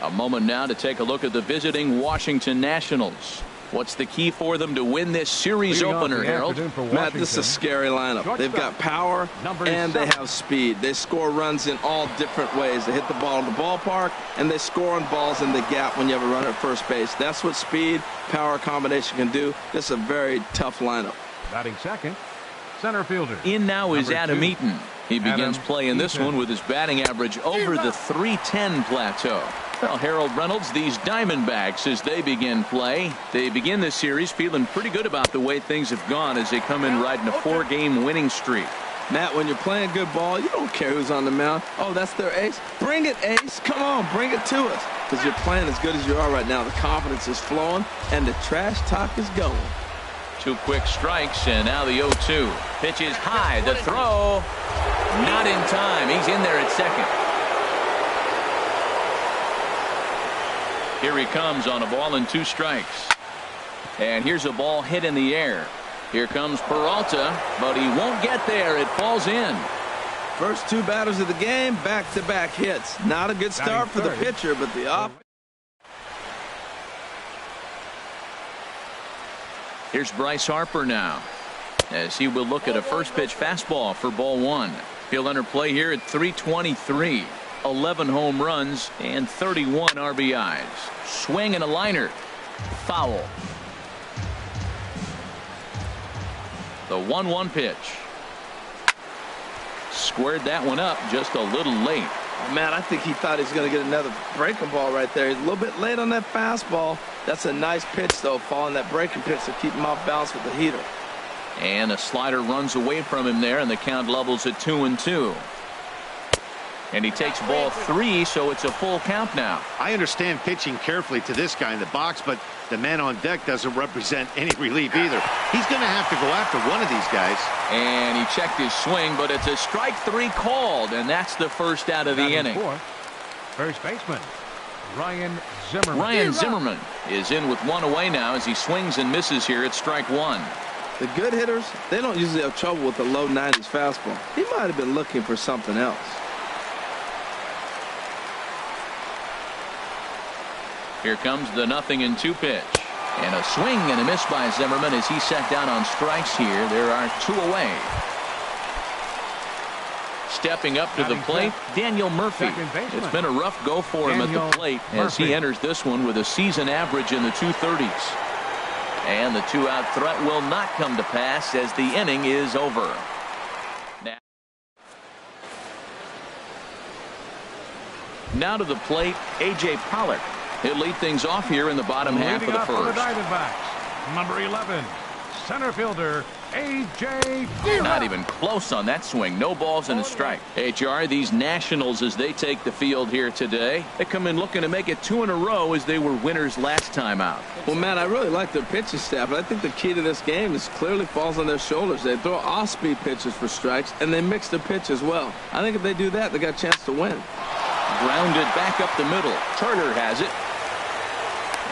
A moment now to take a look at the visiting Washington Nationals. What's the key for them to win this series opener, Harold? Matt, this is a scary lineup. They've got power and they have speed. They score runs in all different ways. They hit the ball in the ballpark and they score on balls in the gap when you have a runner at first base. That's what speed, power combination can do. This is a very tough lineup. Batting second, center fielder. In now is Adam Eaton. He begins play in this one with his batting average over the .310 plateau. Well, Harold Reynolds, these Diamondbacks, as they begin play, they begin this series feeling pretty good about the way things have gone as they come in riding a 4-game winning streak. Matt, when you're playing good ball, you don't care who's on the mound. Oh, that's their ace. Bring it, ace. Come on, bring it to us. Because you're playing as good as you are right now. The confidence is flowing, and the trash talk is going. 2 quick strikes, and now the 0-2. Pitch is high. The throw, not in time. He's in there at second. Here he comes on a ball and 2 strikes. And here's a ball hit in the air. Here comes Peralta, but he won't get there. It falls in. First 2 batters of the game, back-to-back hits. Not a good start for the pitcher, but the off. Here's Bryce Harper now, as he will look at a first pitch fastball for ball 1. He'll enter play here at 323. 11 home runs and 31 RBIs. Swing and a liner. Foul. The 1-1 pitch. Squared that one up just a little late. Oh, man, I think he thought he was going to get another breaking ball right there. He's a little bit late on that fastball. That's a nice pitch, though, following that breaking pitch to keep him off balance with the heater. And a slider runs away from him there, and the count levels at 2-2. And he takes ball 3, so it's a full count now. I understand pitching carefully to this guy in the box, but the man on deck doesn't represent any relief either. He's going to have to go after one of these guys. And he checked his swing, but it's a strike 3 called, and that's the first out of the inning. First baseman Ryan Zimmerman. Ryan Zimmerman is in with 1 away now as he swings and misses here at strike 1. The good hitters, they don't usually have trouble with the low 90s fastball. He might have been looking for something else. Here comes the 0-2 pitch. And a swing and a miss by Zimmerman as he sat down on strikes here. There are 2 away. Stepping up to the plate, Daniel Murphy. It's been a rough go for him at the plate as he enters this one with a season average in the 230s. And the 2-out threat will not come to pass as the inning is over. Now to the plate, A.J. Pollock. He'll lead things off here in the bottom half of the first. Number 11, center fielder A.J. Not even close on that swing. No balls and a strike. HR, these Nationals, as they take the field here today, they come in looking to make it 2 in a row as they were winners last time out. Well, man, I really like their pitching staff, but I think the key to this game is clearly falls on their shoulders. They throw off-speed pitches for strikes, and they mix the pitch as well. I think if they do that, they got a chance to win. Grounded back up the middle. Turner has it.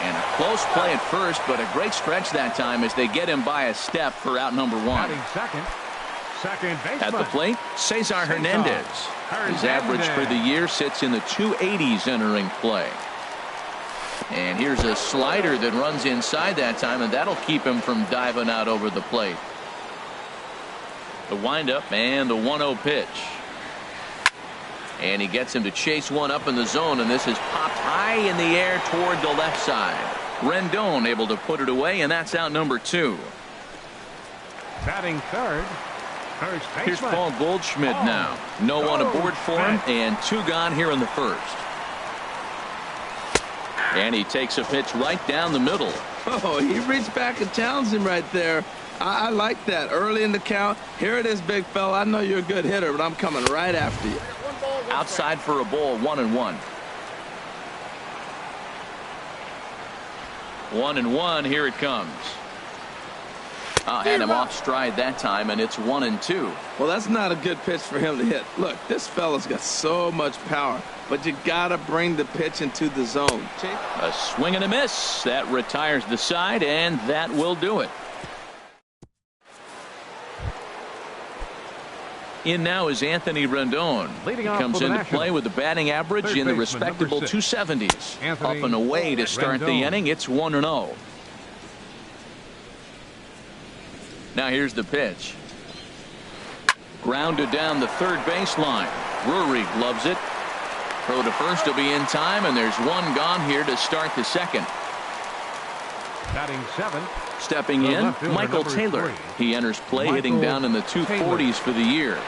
And a close play at first, but a great stretch that time as they get him by a step for out number 1. Second baseman. At the plate, Cesar Hernandez. His average for the year sits in the 280s entering play. And here's a slider that runs inside that time, and that'll keep him from diving out over the plate. The windup and the 1-0 pitch. And he gets him to chase one up in the zone, and this is popped high in the air toward the left side. Rendon able to put it away, and that's out number 2. Batting third, first baseman. Here's Paul Goldschmidt now. No one aboard for him, and 2 gone here in the first. And he takes a pitch right down the middle. Oh, he reached back and challenged him right there. I like that. Early in the count. Here it is, big fella. I know you're a good hitter, but I'm coming right after you. Outside for a ball, 1-1. 1-1, here it comes. Had him off stride that time, and it's 1-2. Well, that's not a good pitch for him to hit. Look, this fella's got so much power, but you gotta bring the pitch into the zone. A swing and a miss. That retires the side, and that will do it. In now is Anthony Rendon. Leading He off comes for the into Nationals, play with a batting average third in the baseman, respectable number 6, 270s. Anthony Up and away to start the Rendon. inning. It's 1-0. Now here's the pitch. Grounded down the third baseline. Drury loves it. Throw to first will be in time, and there's one gone here to start the second. Batting 7th. Stepping The in, left fielder, Michael number Taylor. 3. He enters play hitting Michael down in the 240s for the year.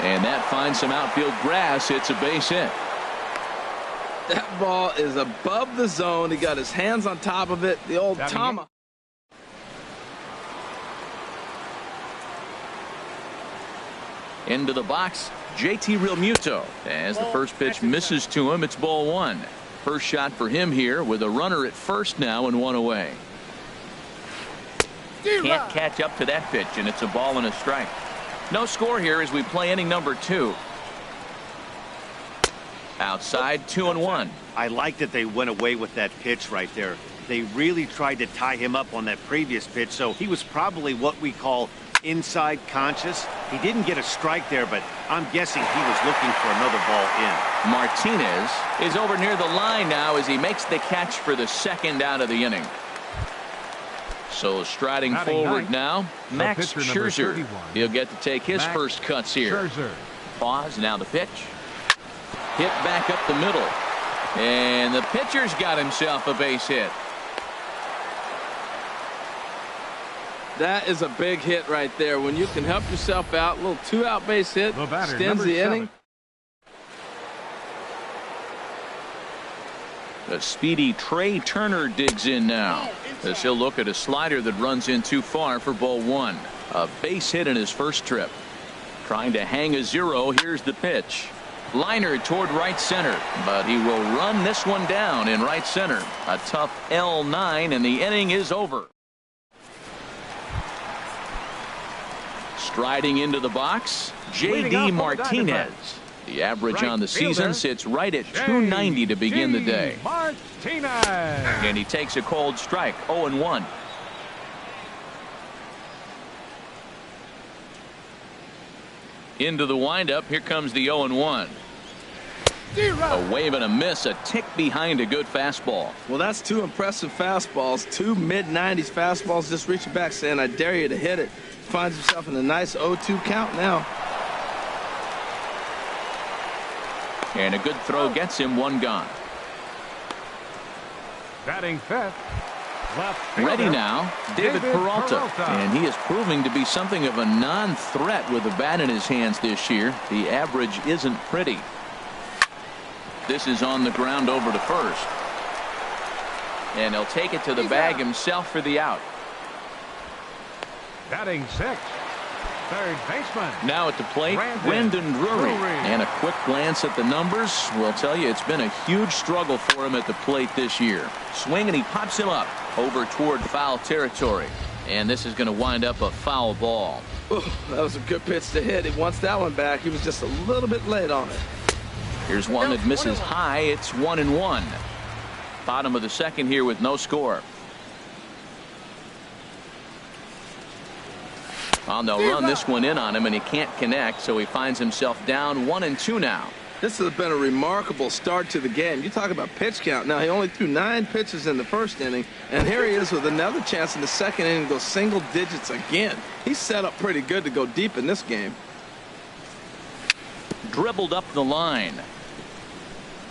And that finds some outfield grass. It's a base hit. That ball is above the zone. He got his hands on top of it. The old Tama. Into the box, JT Realmuto. As the first pitch misses to him, it's ball 1. First shot for him here with a runner at first now and 1 away. Can't catch up to that pitch, and it's a ball and a strike. No score here as we play inning number 2. Outside, 2-1. I like that they went away with that pitch right there. They really tried to tie him up on that previous pitch, so he was probably what we call inside conscious. He didn't get a strike there, but I'm guessing he was looking for another ball in. Martinez is over near the line now as he makes the catch for the second out of the inning. So striding forward now, Max Scherzer. He'll get to take his first cuts here. Pause, now the pitch. Hit back up the middle. And the pitcher's got himself a base hit. That is a big hit right there. When you can help yourself out, a little 2-out base hit, extends the inning. The speedy Trey Turner digs in now as he'll look at a slider that runs in too far for ball 1. A base hit in his first trip. Trying to hang a 0. Here's the pitch. Liner toward right center, but he will run this one down in right center. A tough L9, and the inning is over. Striding into the box, J.D. Martinez. The average on the season sits right at 290 to begin the day. Martinez. And he takes a cold strike, 0-1. Into the windup, here comes the 0-1. A wave and a miss, a tick behind a good fastball. Well, that's 2 impressive fastballs, 2 mid-90s fastballs, just reaching back saying, I dare you to hit it. Finds himself in a nice 0-2 count now. And a good throw gets him 1 gone. Batting 5th. Ready now, David Peralta. And he is proving to be something of a non-threat with the bat in his hands this year. The average isn't pretty. This is on the ground over to first. And he'll take it to the bag himself for the out. Batting 6th. Third baseman. Now at the plate, Brandon Drury. And a quick glance at the numbers will tell you it's been a huge struggle for him at the plate this year. Swing, and he pops him up over toward foul territory. And this is going to wind up a foul ball. Ooh, that was a good pitch to hit. He wants that one back. He was just a little bit late on it. Here's one that misses high. It's 1-1. Bottom of the second here with no score. Well, they'll run this one in on him, and he can't connect, so he finds himself down 1-2 now. This has been a remarkable start to the game. You talk about pitch count. Now, he only threw 9 pitches in the first inning, and here he is with another chance in the second inning to go single digits again. He's set up pretty good to go deep in this game. Dribbled up the line.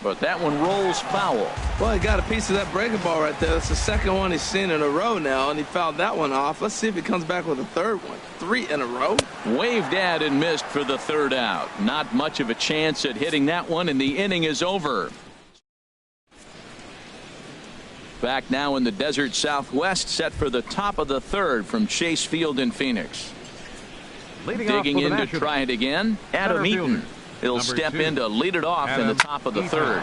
But that one rolls foul. Well, he got a piece of that breaking ball right there. That's the second one he's seen in a row now, and he fouled that one off. Let's see if he comes back with a third one. 3 in a row. Waved at and missed for the third out. Not much of a chance at hitting that one, and the inning is over. Back now in the desert Southwest, set for the top of the third from Chase Field in Phoenix. Digging in to try it again, Adam Eaton. He'll step in to lead it off in the top of the third.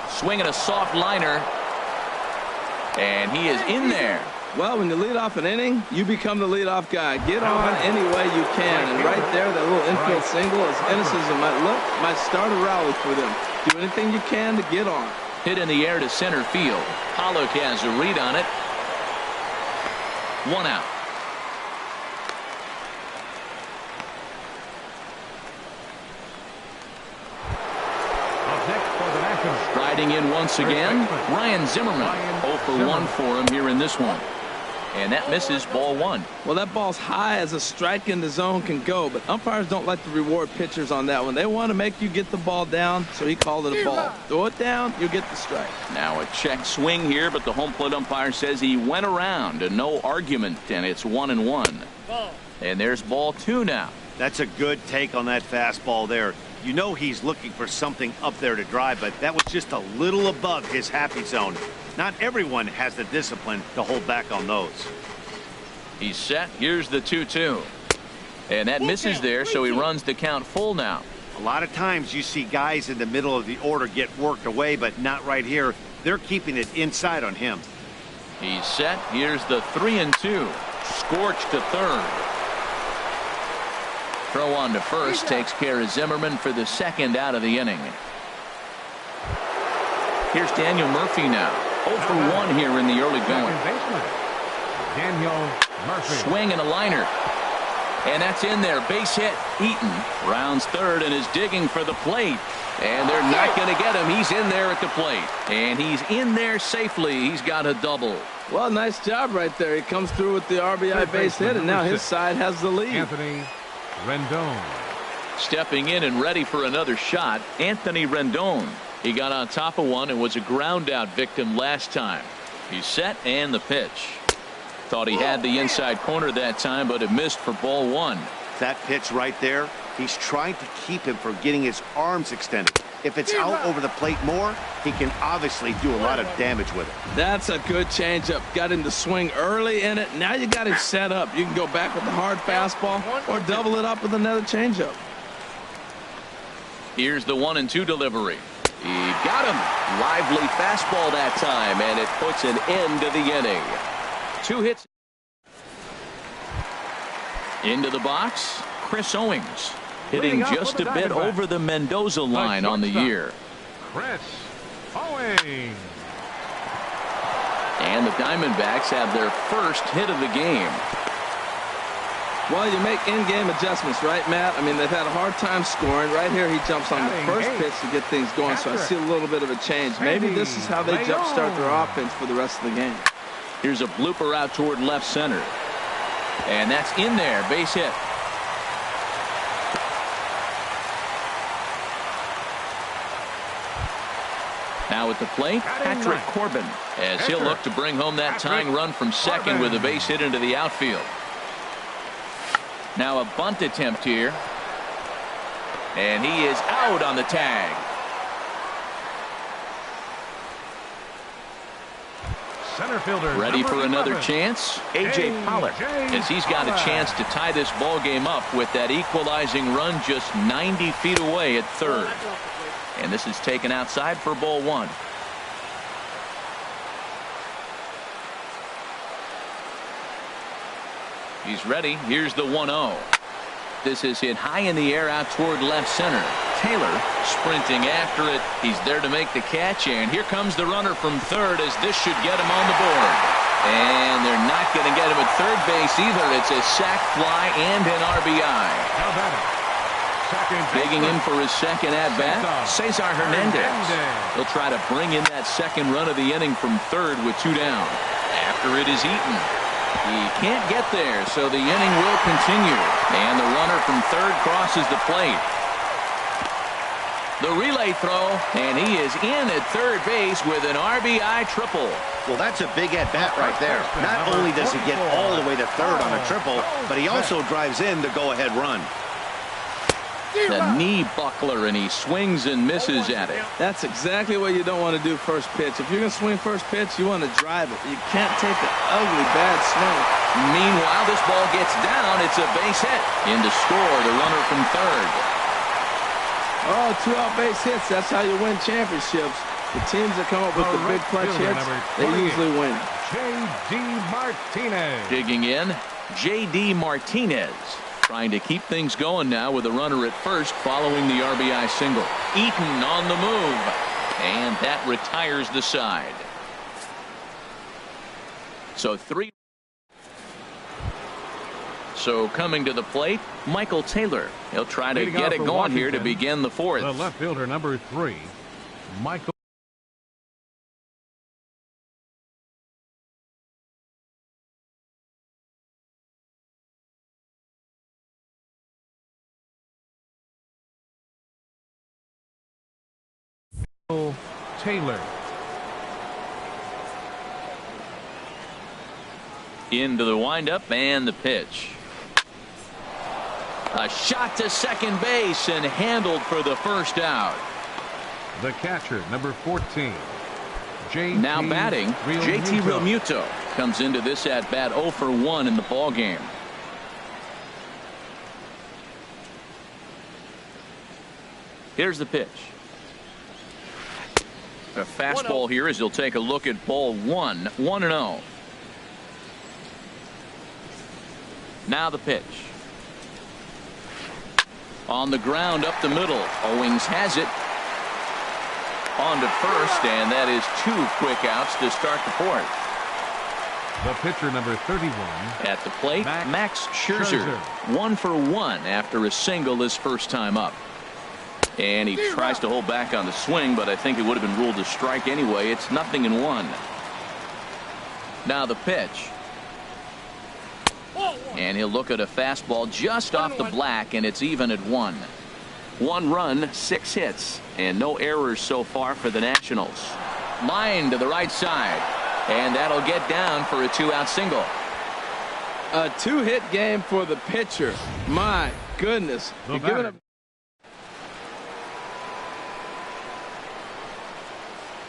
Swinging a soft liner. And he is in there. Well, when you lead off an inning, you become the leadoff guy. Get on any way you can. And right there, that little infield single, as innocent as it might look, might start a rally for them. Do anything you can to get on. Hit in the air to center field. Pollock has a read on it. 1 out. Eaton. Striding in once again, Ryan Zimmerman. 0 for 1 for him here in this one. And that misses ball 1. Well, that ball's high as a strike in the zone can go, but umpires don't like to reward pitchers on that one. They want to make you get the ball down, so he called it a ball. Throw it down, you get the strike. Now a check swing here, but the home plate umpire says he went around and no argument, and it's 1-1. And there's ball 2 now. That's a good take on that fastball there. You know he's looking for something up there to drive, but that was just a little above his happy zone. Not everyone has the discipline to hold back on those. He's set. Here's the 2-2. And that misses there, so he runs the count full now. A lot of times you see guys in the middle of the order get worked away, but not right here. They're keeping it inside on him. He's set. Here's the 3-2. Scorched to third. Throw on to first takes care of Zimmerman for the second out of the inning. Here's Daniel Murphy now. 0 for 1 here in the early going. Daniel Murphy. Swing and a liner. And that's in there. Base hit. Eaton rounds third and is digging for the plate. And they're not going to get him. He's in there at the plate. And he's in there safely. He's got a double. Well, nice job right there. He comes through with the RBI base hit, and now his side has the lead. Anthony Rendon. Stepping in and ready for another shot, Anthony Rendon. He got on top of one and was a ground out victim last time. He's set and the pitch. Thought he had the inside corner that time, but it missed for ball 1. That pitch right there, he's trying to keep him from getting his arms extended. If it's out over the plate more, he can obviously do a lot of damage with it. That's a good changeup. Got him to swing early in it. Now you got him set up. You can go back with the hard fastball or double it up with another changeup. Here's the 1-2 delivery. He got him. Lively fastball that time, and it puts an end to the inning. 2 hits. Into the box, Chris Owings. Hitting just a bit over the Mendoza line on the year. Chris Owings. And the Diamondbacks have their first hit of the game. Well, you make in-game adjustments, right, Matt? I mean, they've had a hard time scoring. Right here, he jumps on the first pitch to get things going, so I see a little bit of a change. Maybe this is how they jumpstart their offense for the rest of the game. Here's a blooper out toward left center. And that's in there, base hit. Now at the plate, Patrick Corbin, as he'll look to bring home that tying run from second with a base hit into the outfield. Now a bunt attempt here. And he is out on the tag. Center fielder ready for another 11. chance. A.J. Pollock, as he's got a chance to tie this ball game up with that equalizing run just 90 feet away at third. And this is taken outside for ball 1. He's ready. Here's the 1-0. This is hit high in the air out toward left center. Taylor sprinting after it. He's there to make the catch, and here comes the runner from third, as this should get him on the board. And they're not going to get him at third base either. It's a sac fly and an RBI. How about it? Digging in for his second at-bat, Cesar Hernandez. He'll try to bring in that second run of the inning from third with 2 down. After it is Eaton. He can't get there, so the inning will continue. And the runner from third crosses the plate. The relay throw, and he is in at third base with an RBI triple. Well, that's a big at-bat right there. Not only does he get all the way to third on a triple, but he also drives in the go-ahead run. The knee buckler, and he swings and misses at it. That's exactly what you don't want to do first pitch. If you're going to swing first pitch, you want to drive it. You can't take an ugly, bad swing. Meanwhile, this ball gets down. It's a base hit. In to score, the runner from third. Oh, 2-out base hits. That's how you win championships. The teams that come up with the big clutch hits, they usually win. J.D. Martinez. Digging in, J.D. Martinez. Trying to keep things going now with a runner at first following the RBI single. Eaton on the move. And that retires the side. So coming to the plate, Michael Taylor. He'll try to get it going here to begin the fourth. The left fielder, number 3, Michael. Taylor. Into the windup and the pitch. A shot to second base and handled for the first out. The catcher, number 14. Now batting, JT Realmuto comes into this at bat 0 for 1 in the ball game. Here's the pitch. A fastball here as he'll take a look at ball 1, 1-0. Now the pitch. On the ground up the middle. Owings has it. On to first, and that is 2 quick outs to start the fourth. The pitcher, number 31. At the plate, Max Scherzer. 1 for 1 after a single his first time up. And he tries to hold back on the swing, but I think it would have been ruled a strike anyway. It's 0-1. Now the pitch. And he'll look at a fastball just off the black, and it's even at 1. 1 run, 6 hits, and no errors so far for the Nationals. Line to the right side, and that'll get down for a 2-out single. A 2-hit game for the pitcher. My goodness. You're giving him.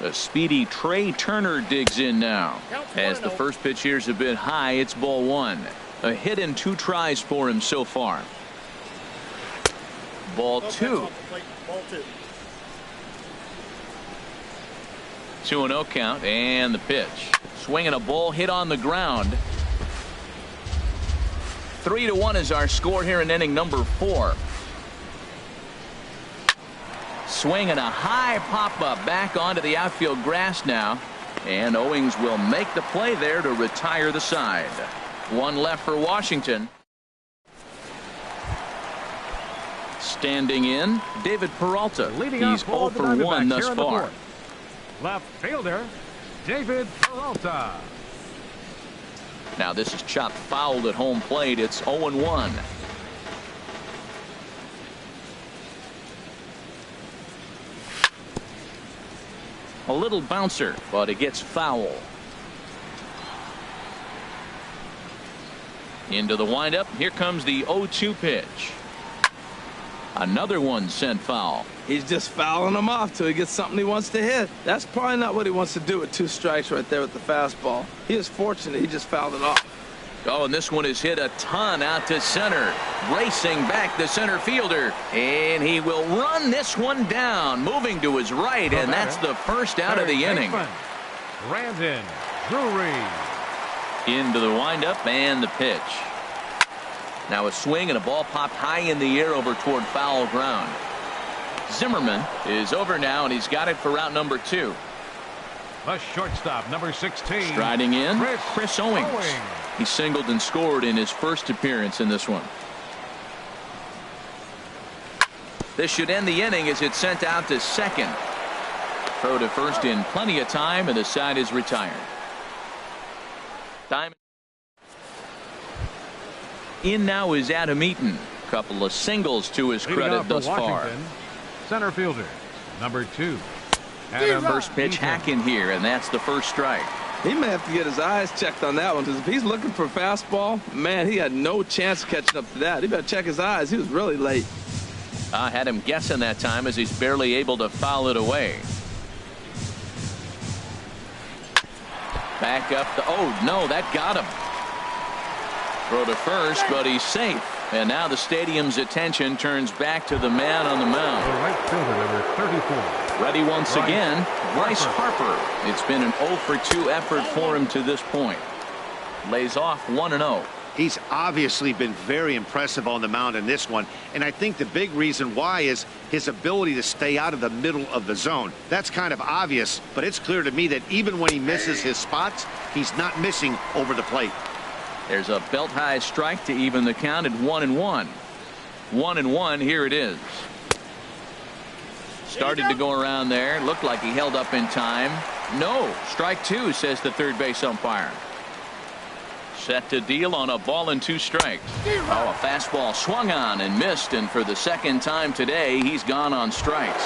A speedy Trey Turner digs in now. As the first pitch here's a bit high, it's ball 1. A hit and 2 tries for him so far. Ball 2. 2-0 count, and the pitch. Swinging a ball hit on the ground. 3-1 is our score here in inning number 4. Swinging a high pop-up back onto the outfield grass now. And Owings will make the play there to retire the side. 1 left for Washington. Standing in, David Peralta. He's 0 for 1 thus far. Left fielder, David Peralta. Now this is chopped fouled at home plate. It's 0-1. A little bouncer, but it gets foul. Into the windup. Here comes the 0-2 pitch. Another one sent foul. He's just fouling them off till he gets something he wants to hit. That's probably not what he wants to do with 2 strikes right there with the fastball. He is fortunate he just fouled it off. Oh, and this one is hit a ton out to center. Racing back the center fielder. And he will run this one down. Moving to his right, and that's the first out of the inning. Brandon Drury. Into the windup and the pitch. Now a swing and a ball popped high in the air over toward foul ground. Zimmerman is over now, and he's got it for route number 2. The shortstop, number 16. Striding in, Chris Owings. He singled and scored in his first appearance in this one. This should end the inning as it's sent out to second. Throw to first in plenty of time, and the side is retired. Time. In now is Adam Eaton. Couple of singles to his credit thus far. Center fielder, number 2. First pitch hack in here, and that's the first strike. He may have to get his eyes checked on that one, because if he's looking for fastball, man, he had no chance of catching up to that. He better check his eyes. He was really late. I had him guessing that time as he's barely able to foul it away. Back up the, oh no, that got him. Throw to first, but he's safe. And now the stadium's attention turns back to the man on the mound. The right fielder, number 34. Ready once again, Bryce Harper. It's been an 0 for 2 effort for him to this point. Lays off 1-0. He's obviously been very impressive on the mound in this one, and I think the big reason why is his ability to stay out of the middle of the zone. That's kind of obvious, but it's clear to me that even when he misses his spots, he's not missing over the plate. There's a belt-high strike to even the count at 1-1. 1-1, here it is. Started to go around there. Looked like he held up in time. No, strike 2, says the third base umpire. Set to deal on a ball and 2 strikes. Oh, a fastball swung on and missed, and for the second time today, he's gone on strikes.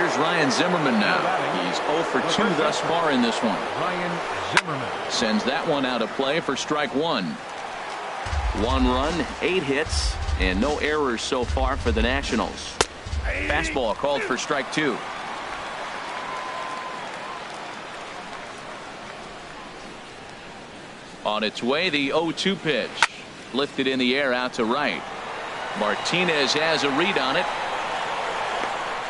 Here's Ryan Zimmerman now. He's 0 for 2 thus far in this one. Ryan Zimmerman Sends that one out of play for strike one. 1 run, 8 hits, and no errors so far for the Nationals. Fastball called for strike 2. On its way, the 0-2 pitch. Lifted in the air out to right. Martinez has a read on it.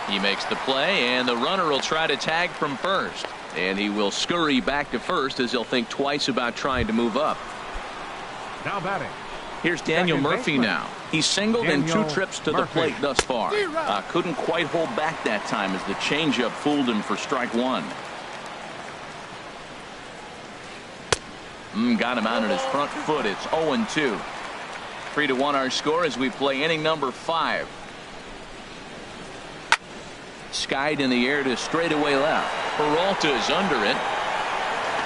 He makes the play, and the runner will try to tag from first. And he will scurry back to first as he'll think twice about trying to move up. now batting. Here's Daniel Murphy now. He's singled in 2 trips to the plate thus far. Couldn't quite hold back that time as the changeup fooled him for strike 1. Got him out on his front foot. It's 0-2. 3-1 our score as we play inning number 5. Skied in the air to straightaway left. Peralta's under it.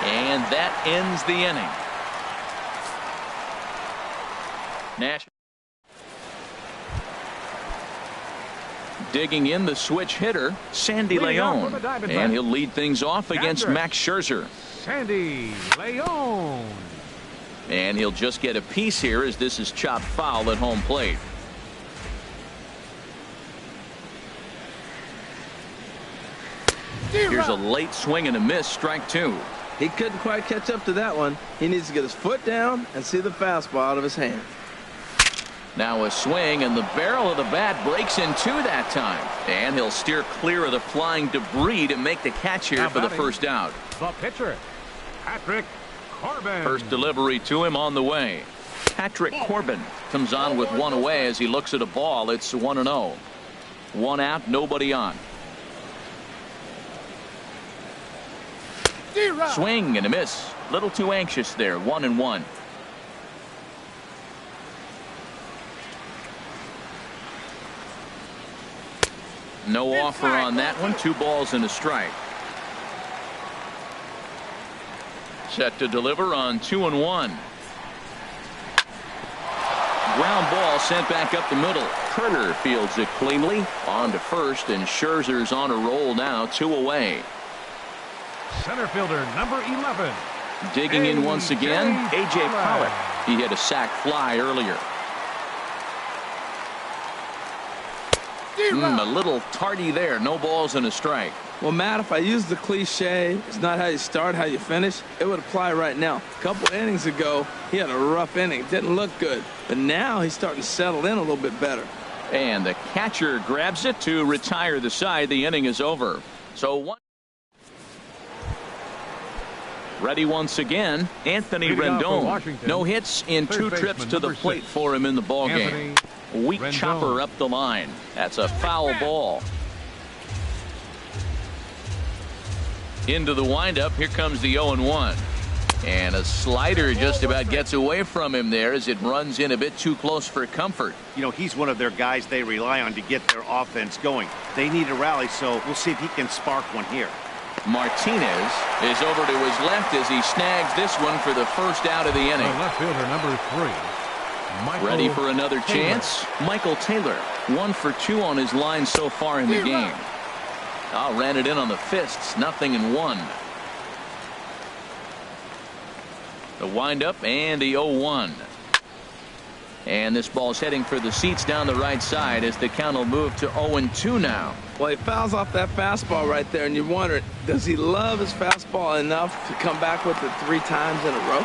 And that ends the inning. Nash digging in the switch hitter, Sandy Leon. And he'll lead things off against Max Scherzer. Sandy Leon. And he'll just get a piece here as this is chopped foul at home plate. Here's a late swing and a miss, strike 2. He couldn't quite catch up to that one. He needs to get his foot down and see the fastball out of his hand. Now a swing, and the barrel of the bat breaks in 2 that time. And he'll steer clear of the flying debris to make the catch here for the first out. The pitcher, Patrick Corbin. First delivery to him on the way. Patrick Corbin comes on with 1 away as he looks at a ball. It's 1-0. 1 out, nobody on. Swing and a miss. Little too anxious there. 1-1. No offer on that one. 2 balls and a strike. Set to deliver on 2-1. Ground ball sent back up the middle. Turner fields it cleanly. On to first, and Scherzer's on a roll now. 2 away. Center fielder number 11. Digging in once again, A.J. Pollock. He hit a sac fly earlier. A little tardy there. No balls and a strike. Well, Matt, if I use the cliche, it's not how you start, how you finish, it would apply right now. A couple innings ago, he had a rough inning. Didn't look good. But now he's starting to settle in a little bit better. And the catcher grabs it to retire the side. The inning is over. So 1. Ready once again, Anthony Rendon. No hits in 2 trips to the plate for him in the ballgame. Weak chopper up the line. That's a foul ball. Into the windup. Here comes the 0-1. And a slider just about gets away from him there as it runs in a bit too close for comfort. You know, he's one of their guys they rely on to get their offense going. They need a rally, so we'll see if he can spark one here. Martinez is over to his left as he snags this one for the first out of the inning. Left fielder number 3. Ready for another chance? Michael Taylor. 1 for 2 on his line so far in the game. Ran it in on the fists. 0-1. The windup and the 0-1. And this ball's heading for the seats down the right side as the count will move to 0-2 now. Well, he fouls off that fastball right there, and you wonder, does he love his fastball enough to come back with it 3 times in a row?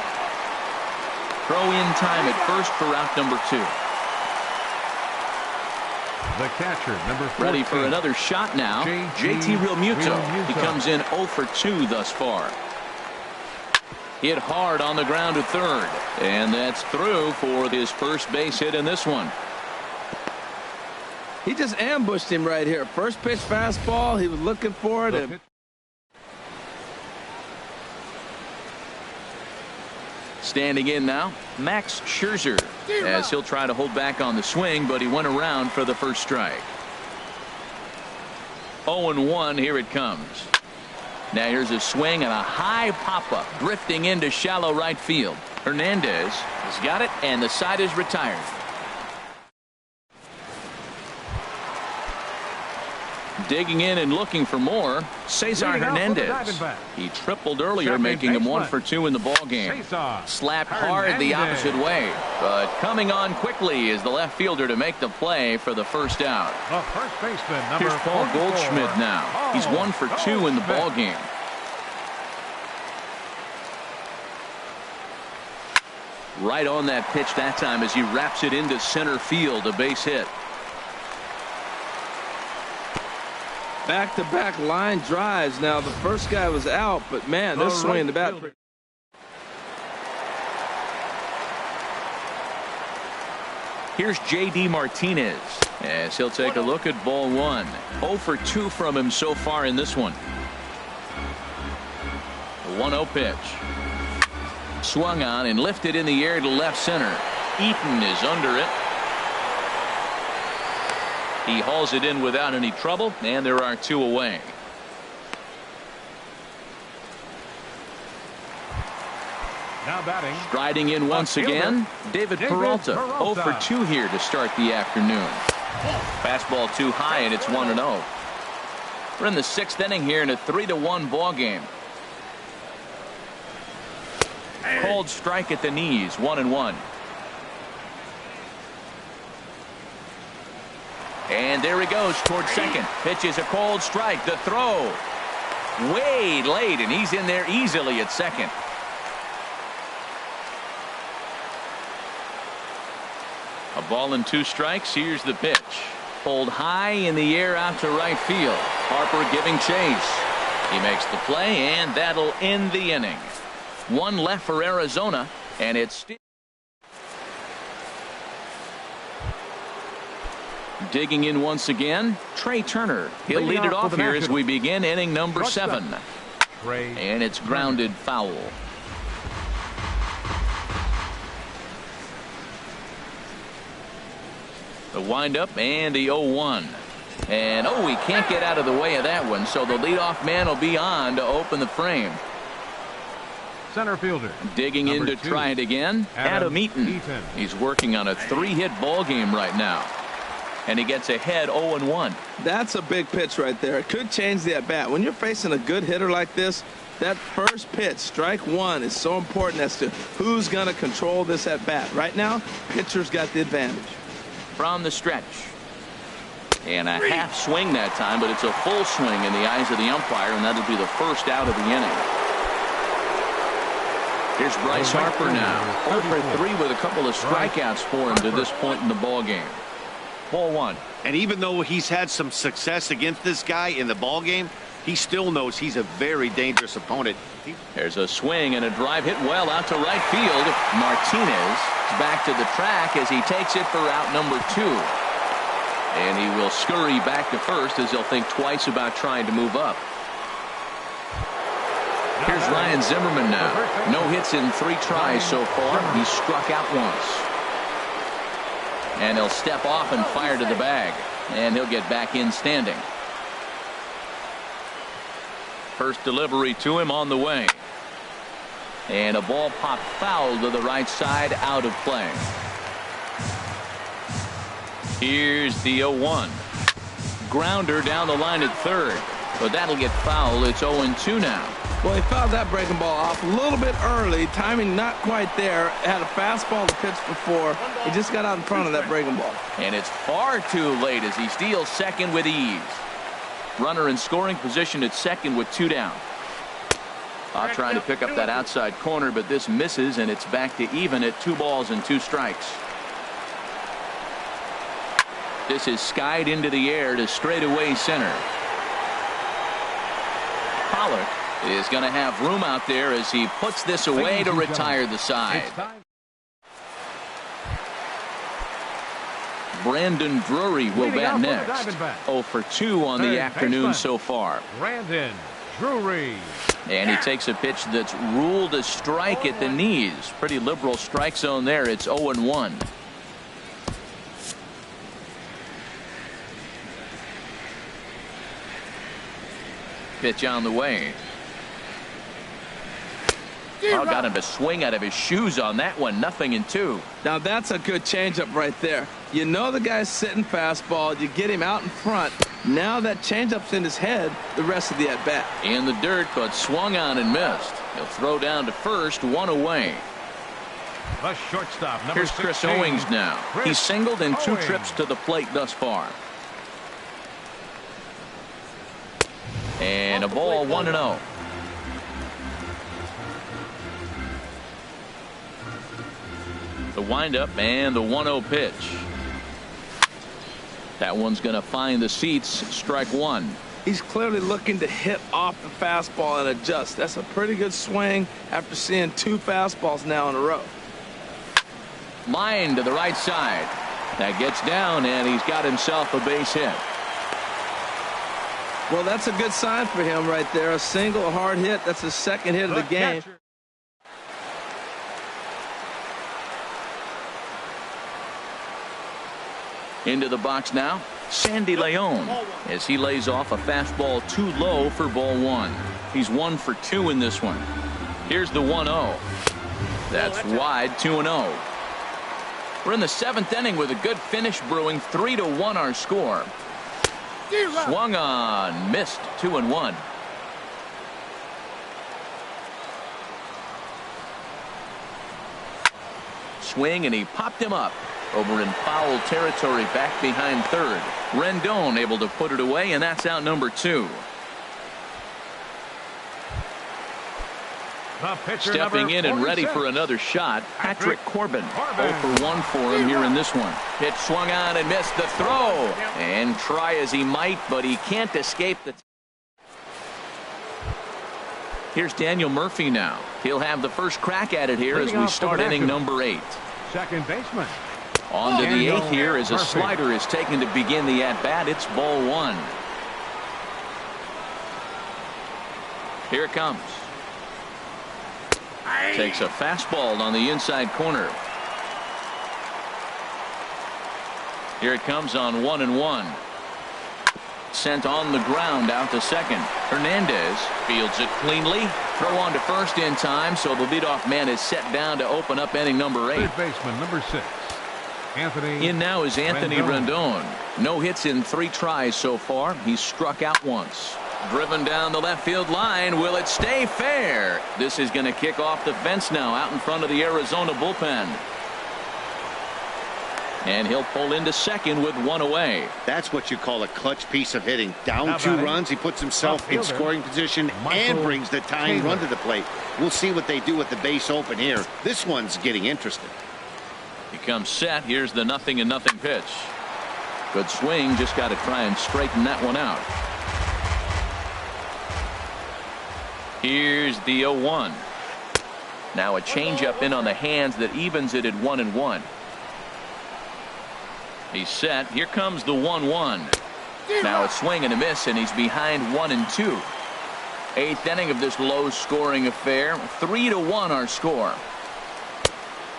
Throw in time at first for out number 2. The catcher, number 14. Ready for another shot now. JT Realmuto. He comes in 0 for 2 thus far. Hit hard on the ground to third. And that's through for his first base hit in this one. He just ambushed him right here. First pitch fastball. He was looking for it. Standing in now, Max Scherzer, as he'll try to hold back on the swing, but he went around for the first strike. 0-1, here it comes. Now here's a swing and a high pop-up, drifting into shallow right field. Hernandez has got it, and the side is retired. Digging in and looking for more, Cesar Hernandez. He tripled earlier, making him 1 for 2 in the ball game. Slapped hard the opposite way, but coming on quickly is the left fielder to make the play for the first out. First baseman, number Here's Paul 44. Goldschmidt now. He's 1 for 2 in the ball game. Right on that pitch that time as he wraps it into center field, a base hit. Back-to-back line drives. Now, the first guy was out, but, man, they're swinging the bat. Here's J.D. Martinez as he'll take a look at ball 1. 0 for 2 from him so far in this one. The 1-0 pitch. Swung on and lifted in the air to left center. Eaton is under it. He hauls it in without any trouble, and there are 2 away. Now batting. Striding in once again, David Peralta. 0 for 2 here to start the afternoon. Fastball too high, and it's 1-0. We're in the 6th inning here in a 3-1 ball game. Cold strike at the knees, 1-1. And there he goes towards second. Pitches a cold strike. The throw way late, and he's in there easily at second. A ball and 2 strikes. Here's the pitch. Pulled high in the air out to right field. Harper giving chase. He makes the play, and that'll end the inning. 1 left for Arizona, and it's still digging in once again. Trey Turner. He'll lead it off here as we begin inning number 7. And it's grounded foul. The windup and the 0-1. And he can't get out of the way of that one, so the leadoff man will be on to open the frame. Center fielder. Digging in to try it again. Adam Eaton. He's working on a 3-hit ball game right now. And he gets ahead 0-1. That's a big pitch right there. It could change the at-bat. When you're facing a good hitter like this, that first pitch, strike 1, is so important as to who's going to control this at-bat. Right now, pitcher's got the advantage. From the stretch. And a half swing that time, but it's a full swing in the eyes of the umpire, and that'll be the first out of the inning. Here's Bryce Harper now. 0 for 3 with a couple of strikeouts for him to this point in the ball game. Ball 1. And even though he's had some success against this guy in the ball game, he still knows he's a very dangerous opponent. There's a swing and a drive hit well out to right field. Martinez is back to the track as he takes it for out number 2. And he will scurry back to first as he'll think twice about trying to move up. Here's Ryan Zimmerman now. No hits in 3 tries so far. He struck out once. And he'll step off and fire to the bag. And he'll get back in standing. First delivery to him on the way. And a ball popped foul to the right side, out of play. Here's the 0-1. Grounder down the line at third. But that'll get foul. It's 0-2 now. Well, he fouled that breaking ball off a little bit early. Timing not quite there. Had a fastball to pitch before. He just got out in front of that breaking ball. And it's far too late as he steals second with ease. Runner in scoring position at second with 2 down. Trying to pick up that outside corner, but this misses, and it's back to even at 2 balls and 2 strikes. This is skied into the air to straightaway center. Pollock is going to have room out there as he puts this away to retire the side. Brandon Drury will bat next. 0 for 2 on the afternoon so far. Brandon Drury. And he takes a pitch that's ruled a strike at the knees. Pretty liberal strike zone there. It's 0-1. Pitch on the way. Oh, got him to swing out of his shoes on that one. 0-2. Now that's a good changeup right there. You know the guy's sitting fastball. You get him out in front. Now that changeup's in his head the rest of the at-bat. In the dirt, but swung on and missed. He'll throw down to first, 1 away. The shortstop, number Here's Chris 16, Owings now. Chris He's singled in 2 Owings. trips to the plate thus far. And a ball, 1-0. The windup and the 1-0 pitch. That one's going to find the seats. Strike 1. He's clearly looking to hit off the fastball and adjust. That's a pretty good swing after seeing 2 fastballs now in a row. Line to the right side. That gets down, and he's got himself a base hit. Well, that's a good sign for him right there. A single, a hard hit. That's his 2nd hit of the game. Catcher. Into the box now, Sandy Leon, as he lays off a fastball too low for ball 1. He's 1 for 2 in this one. Here's the 1-0. That's wide, 2-0. We're in the 7th inning with a good finish brewing. 3-1 our score. Swung on, missed, 2-1. Swing, and he popped him up. Over in foul territory, back behind third. Rendon able to put it away, and that's out number 2. The pitcher, Stepping number in and ready 46. for another shot, Patrick Corbin. 0 for 1 for him here in this one. Pitch swung on and missed the throw. And try as he might, but he can't escape the... Here's Daniel Murphy now. He'll have the first crack at it here as we start inning number 8. Second baseman. On to the 8th here as a slider is taken to begin the at-bat. It's ball 1. Here it comes. Takes a fastball on the inside corner. Here it comes on 1-1. Sent on the ground out to second. Hernandez fields it cleanly. Throw on to first in time, so the leadoff man is set down to open up inning number 8. Third baseman, number 6. Anthony. In now is Anthony Rendon. No hits in 3 tries so far. He's struck out once. Driven down the left field line. Will it stay fair? This is going to kick off the fence now out in front of the Arizona bullpen. And he'll pull into second with 1 away. That's what you call a clutch piece of hitting. Down How 2 about it? runs, he puts himself in Outfielder, scoring position and Michael brings the tying Taylor. run to the plate. We'll see what they do with the base open here. This one's getting interesting. He comes set. Here's the 0-0 pitch. Good swing. Just got to try and straighten that one out. Here's the 0-1. Now a changeup in on the hands that evens it at 1-1. He's set. Here comes the 1-1. Now a swing and a miss, and he's behind 1-2. 8th inning of this low-scoring affair. 3-1 our score.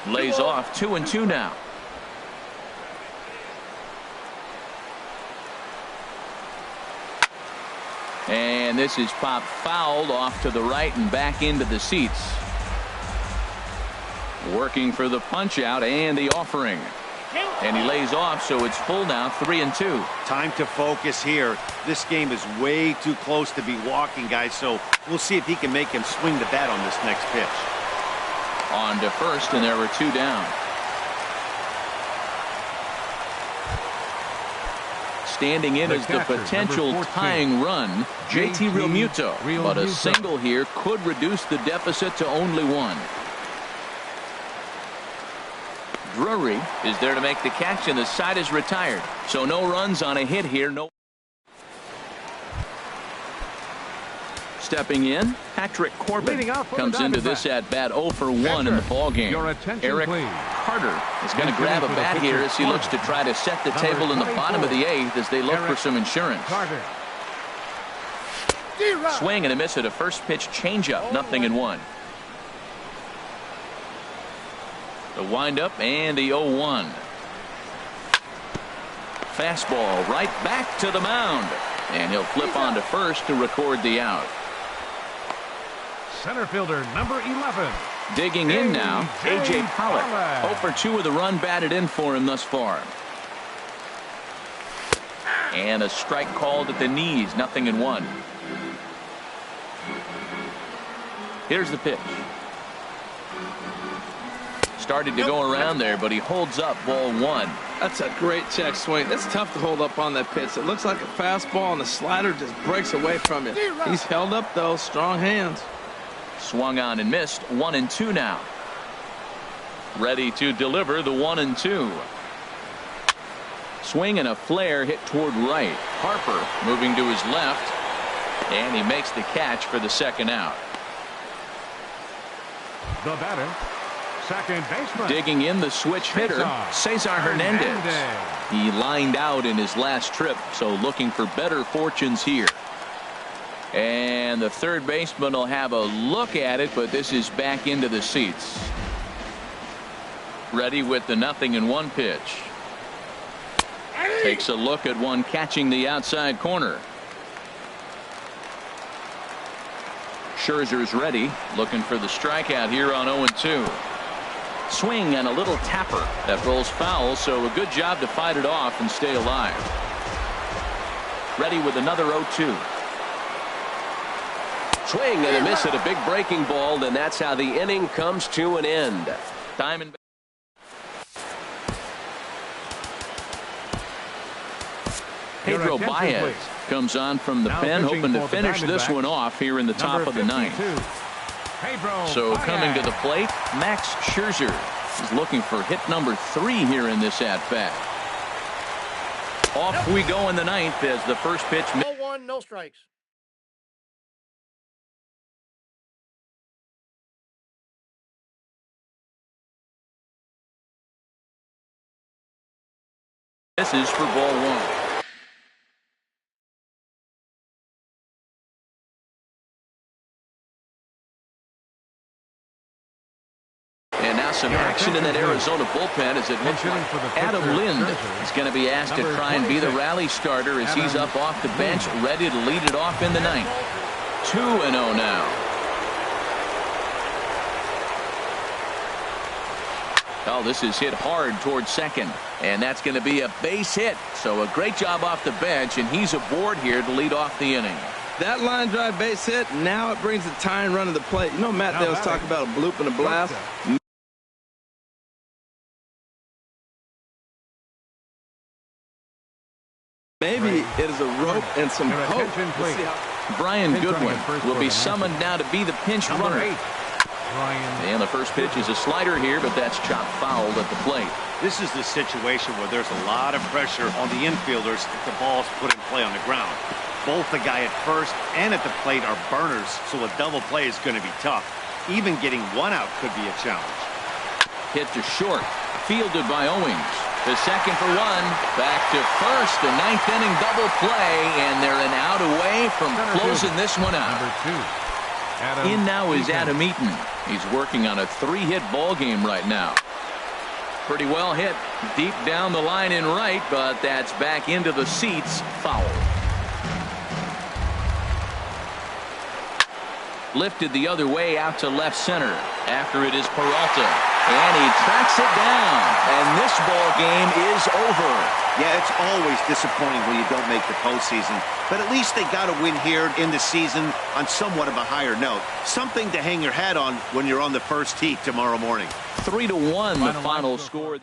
Lays off 2-2 now. And this is popped fouled off to the right and back into the seats. Working for the punch out and the offering. And he lays off, so it's full now, 3-2. Time to focus here. This game is way too close to be walking, guys, so we'll see if he can make him swing the bat on this next pitch. On to first, and there were 2 down. Standing in The is the catcher, potential number 14, tying run, JT Realmuto. But a Realmuto. single here could reduce the deficit to only 1. Drury is there to make the catch, and the side is retired. So no runs on a hit here. No. Stepping in, Patrick Corbin Leading off for the comes into this Diamondbacks. at bat 0 for 1 in the ball game. Your attention, Eric please. Carter is going to Getting grab a ready for the bat pitcher, here as he looks to Carter. try to set the Number table in the bottom of the 24. 8th as they look for Eric some insurance. Carter. Swing and a miss at a first pitch changeup. 0-1. The windup and the 0-1. Fastball right back to the mound. And he'll flip on to first to record the out. Center fielder, number 11. Digging in now, A.J. Pollock. 0 for 2 with a run batted in for him thus far. And a strike called at the knees, 0-1. Here's the pitch. Started to go around there, but he holds up, ball 1. That's a great check swing. That's tough to hold up on that pitch. It looks like a fastball, and the slider just breaks away from it. He's held up, though. Strong hands. Swung on and missed. 1-2 now. Ready to deliver the 1-2. Swing and a flare hit toward right. Harper moving to his left, and he makes the catch for the second out. The batter, second baseman. Digging in, the switch hitter, Cesar Hernandez. He lined out in his last trip, so looking for better fortunes here. And the third baseman will have a look at it, but this is back into the seats. Ready with the 0-1 pitch. Takes a look at one catching the outside corner. Scherzer's ready, looking for the strikeout here on 0-2. Swing and a little tapper that rolls foul, so a good job to fight it off and stay alive. Ready with another 0-2. Swing and a miss at a big breaking ball, and that's how the inning comes to an end. Diamond. Pedro Baez comes on from the pen, hoping to finish this one off here in the top of the ninth. So coming to the plate, Max Scherzer is looking for hit number 3 here in this at-bat. Off we go in the ninth as the first pitch. 0-1, no strikes. This is for ball 1. And now some action in that Arizona bullpen as it looks like Adam Lind is going to be asked to try and be the rally starter as he's up off the bench, ready to lead it off in the ninth. 2-0 now. Oh, this is hit hard towards second, and that's going to be a base hit. So a great job off the bench, and he's aboard here to lead off the inning. That line drive base hit, now it brings the tying run to the plate. You know, Matt, they was talking about a bloop and a blast. Maybe it is a rope and some hope. Brian Goodwin will be summoned now to be the pinch runner. And the first pitch is a slider here, but that's chopped fouled at the plate. This is the situation where there's a lot of pressure on the infielders if the ball's put in play on the ground. Both the guy at first and at the plate are burners, so a double play is going to be tough. Even getting one out could be a challenge. Hit to short, fielded by Owings. The second for one, back to first, the ninth inning double play, and they're an out away from closing this one out. In now is Adam Eaton. He's working on a 3-hit ball game right now. Pretty well hit deep down the line in right, but that's back into the seats, foul. Lifted the other way out to left center. After it is Peralta, and he tracks it down, and this ball game is over. Yeah, it's always disappointing when you don't make the postseason, but at least they got a win here in the season on somewhat of a higher note. Something to hang your hat on when you're on the first tee tomorrow morning. 3-1 the final score.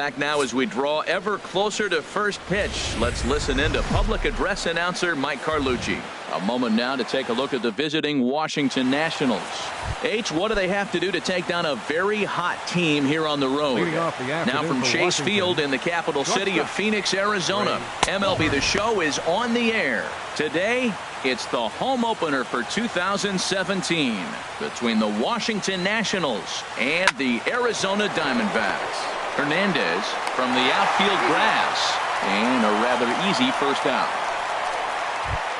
back now as we draw ever closer to first pitch. Let's listen in to public address announcer Mike Carlucci. A moment now to take a look at the visiting Washington Nationals. H, what do they have to do to take down a very hot team here on the road? Now from Chase Field in the capital city of Phoenix, Arizona, MLB The Show is on the air. Today, it's the home opener for 2017 between the Washington Nationals and the Arizona Diamondbacks. Hernandez from the outfield grass, and a rather easy first out.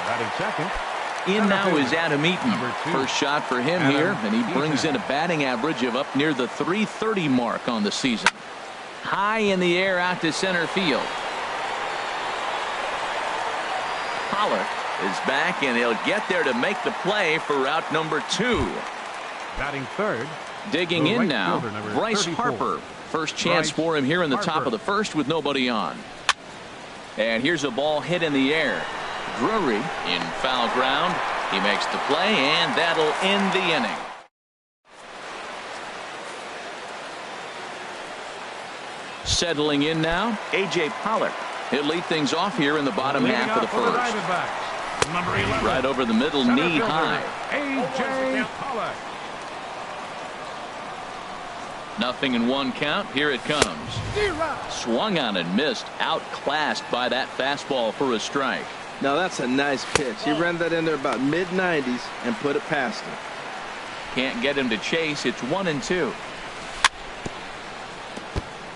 Batting second. In now is Adam Eaton. First shot for him here, and he brings in a batting average of up near the .330 mark on the season. High in the air out to center field. Pollock is back, and he'll get there to make the play for out number 2. Batting third. Digging in now, Bryce Harper. First chance for him here in the top of the first with nobody on. And here's a ball hit in the air. Drury in foul ground. He makes the play, and that'll end the inning. Settling in now, A.J. Pollock. He'll lead things off here in the bottom half of the first. Number 11. Right over the middle, knee high. A.J. Pollock. Nothing in one count. Here it comes. Swung on and missed. Outclassed by that fastball for a strike. Now that's a nice pitch. He ran that in there about mid-90s and put it past him. Can't get him to chase. It's 1-2.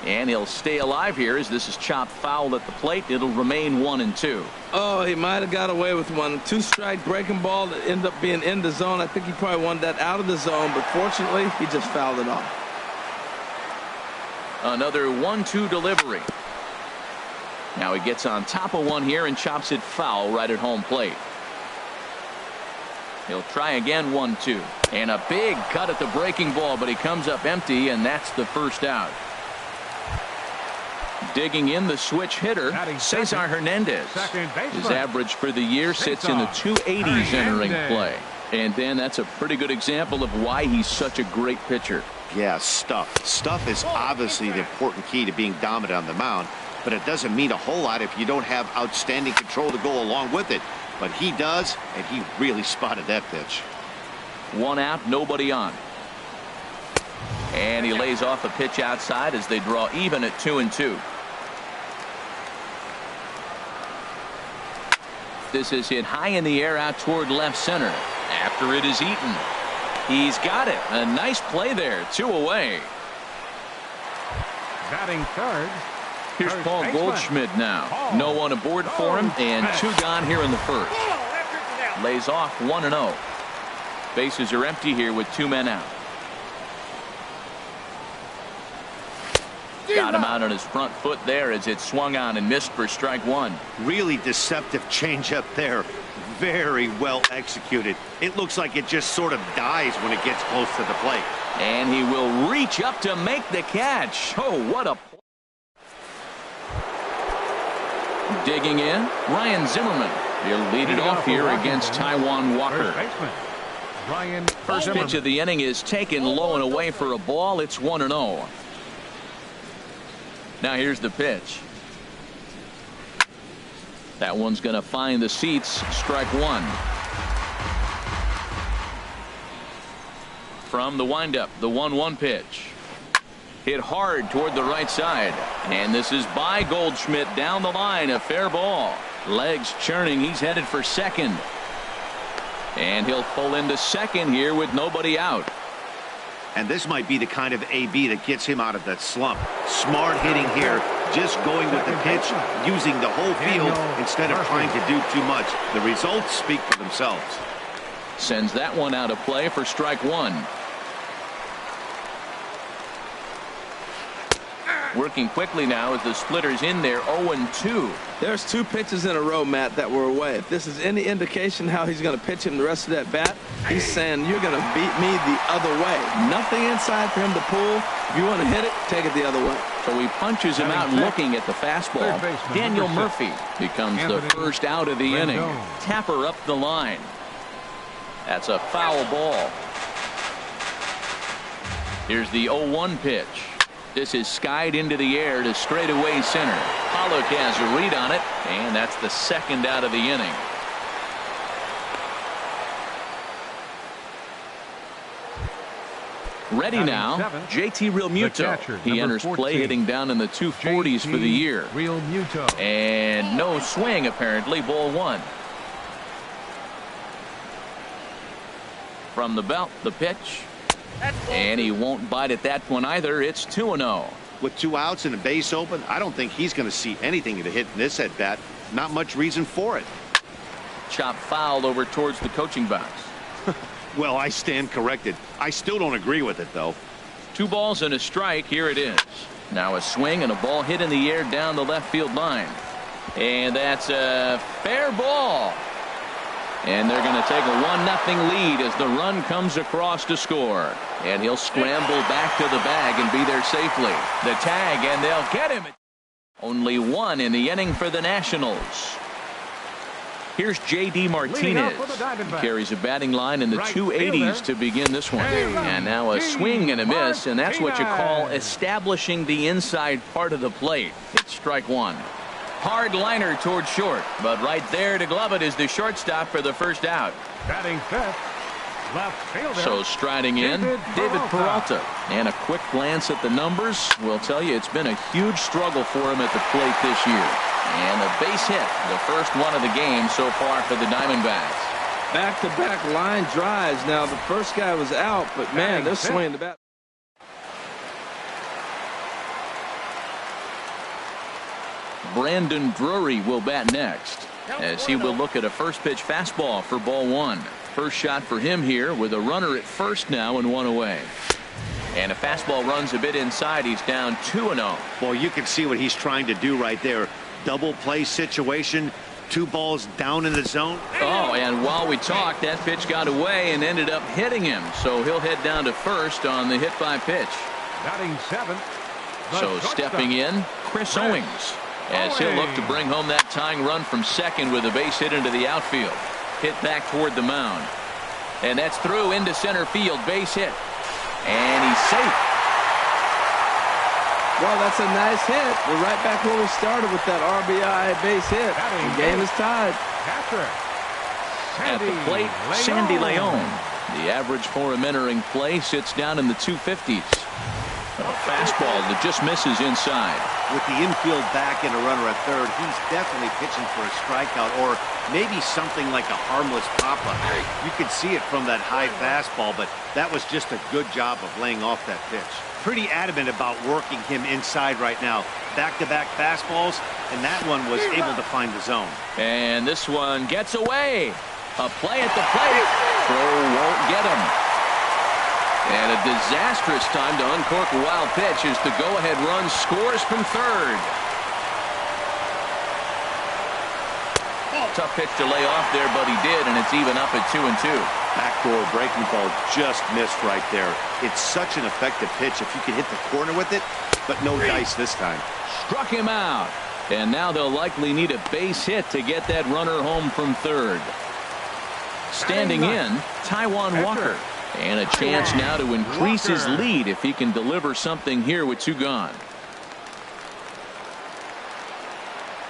And he'll stay alive here as this is chopped foul at the plate. It'll remain 1-2. Oh, he might have got away with one. 2-strike breaking ball that ended up being in the zone. I think he probably wanted that out of the zone, but fortunately he just fouled it off. Another 1-2 delivery. Now he gets on top of one here and chops it foul right at home plate. He'll try again. 1-2. And a big cut at the breaking ball, but he comes up empty, and that's the first out. Digging in, the switch hitter, Cesar Hernandez. His average for the year sits in the 280s entering play. And then that's a pretty good example of why he's such a great pitcher. Yeah, stuff. Stuff is obviously the important key to being dominant on the mound, but it doesn't mean a whole lot if you don't have outstanding control to go along with it. But he does, and he really spotted that pitch. One out, nobody on. And he lays off a pitch outside as they draw even at 2-2. This is hit high in the air out toward left center. After it is Eaton. He's got it. A nice play there. 2 away. Batting third. Here's Paul Goldschmidt now. No one aboard for him, and 2 gone here in the first. Lays off 1-0. Bases are empty here with 2 men out. Got him out on his front foot there as it swung on and missed for strike 1. Really deceptive changeup there. Very well executed. It looks like it just sort of dies when it gets close to the plate. And he will reach up to make the catch. Oh, what a play. Digging in, Ryan Zimmerman. He'll lead it off here against Taijuan Walker. First pitch of the inning is taken low and away for a ball. It's 1-0. Now here's the pitch. That one's going to find the seats. Strike 1. From the windup, the 1-1 pitch. Hit hard toward the right side. And this is by Goldschmidt down the line. A fair ball. Legs churning. He's headed for second. And he'll pull into second here with nobody out. And this might be the kind of AB that gets him out of that slump. Smart hitting here. Just going with the pitch, using the whole field instead of trying to do too much. The results speak for themselves. Sends that one out of play for strike 1. Working quickly now as the splitter's in there. 0-2. There's 2 pitches in a row, Matt, that were away. If this is any indication how he's going to pitch him the rest of that bat, he's saying you're going to beat me the other way. Nothing inside for him to pull. If you want to hit it, take it the other way. So he punches him out looking at the fastball. Daniel Murphy becomes the first out of the inning. Tapper up the line. That's a foul ball. Here's the 0-1 pitch. This is skied into the air to straightaway center. Pollock has a read on it, and that's the second out of the inning. Ready now, JT Realmuto. He enters play hitting down in the 240s for the year. And no swing, apparently. Ball one. From the belt, the pitch. And he won't bite at that one either. It's 2-0. With 2 outs and a base open, I don't think he's going to see anything to hit in this at bat. Not much reason for it. Chop foul over towards the coaching box. Well, I stand corrected. I still don't agree with it, though. 2 balls and a strike. Here it is. Now a swing and a ball hit in the air down the left field line. And that's a fair ball. And they're going to take a 1-0 lead as the run comes across to score. And he'll scramble back to the bag and be there safely. The tag, and they'll get him. Only 1 in the inning for the Nationals. Here's J.D. Martinez. He carries a batting line in the 280s to begin this one. And now a swing and a miss, and that's what you call establishing the inside part of the plate. It's strike 1. Hard liner towards short, but right there to glove it is the shortstop for the first out. Batting fifth, left fielder. So striding in, David Peralta. And a quick glance at the numbers will tell you it's been a huge struggle for him at the plate this year. And a base hit, the first one of the game so far for the Diamondbacks. Back-to-back line drives. Now, the first guy was out, but man, they're swinging the bat. Brandon Drury will bat next, as he will look at a first pitch fastball for ball 1. First shot for him here with a runner at first now and 1 away. And a fastball runs a bit inside. He's down 2-0. Well, you can see what he's trying to do right there. Double play situation. 2 balls down in the zone. Oh, and while we talked, that pitch got away and ended up hitting him. So he'll head down to first on the hit by pitch. Batting seventh. So stepping in, Chris Owings, as he'll look to bring home that tying run from second with a base hit into the outfield. Hit back toward the mound. And that's through into center field. Base hit. And he's safe. Well, that's a nice hit. We're right back where we started with that RBI base hit. The game is tied. At the plate, Sandy Leon. The average for him entering play sits down in the 250s. A fastball that just misses inside. With the infield back and a runner at third, he's definitely pitching for a strikeout or maybe something like a harmless pop-up. You could see it from that high fastball, but that was just a good job of laying off that pitch. Pretty adamant about working him inside right now. Back-to-back fastballs, and that one was able to find the zone. And this one gets away. A play at the plate. Throw won't get him. And a disastrous time to uncork a wild pitch as the go-ahead run scores from third. Tough pitch to lay off there, but he did, and it's even up at 2-2. Backdoor breaking ball just missed right there. It's such an effective pitch if you can hit the corner with it, but no dice this time. Struck him out. And now they'll likely need a base hit to get that runner home from third. Standing in, Taijuan Walker. And a chance now to increase his lead if he can deliver something here with 2 gone.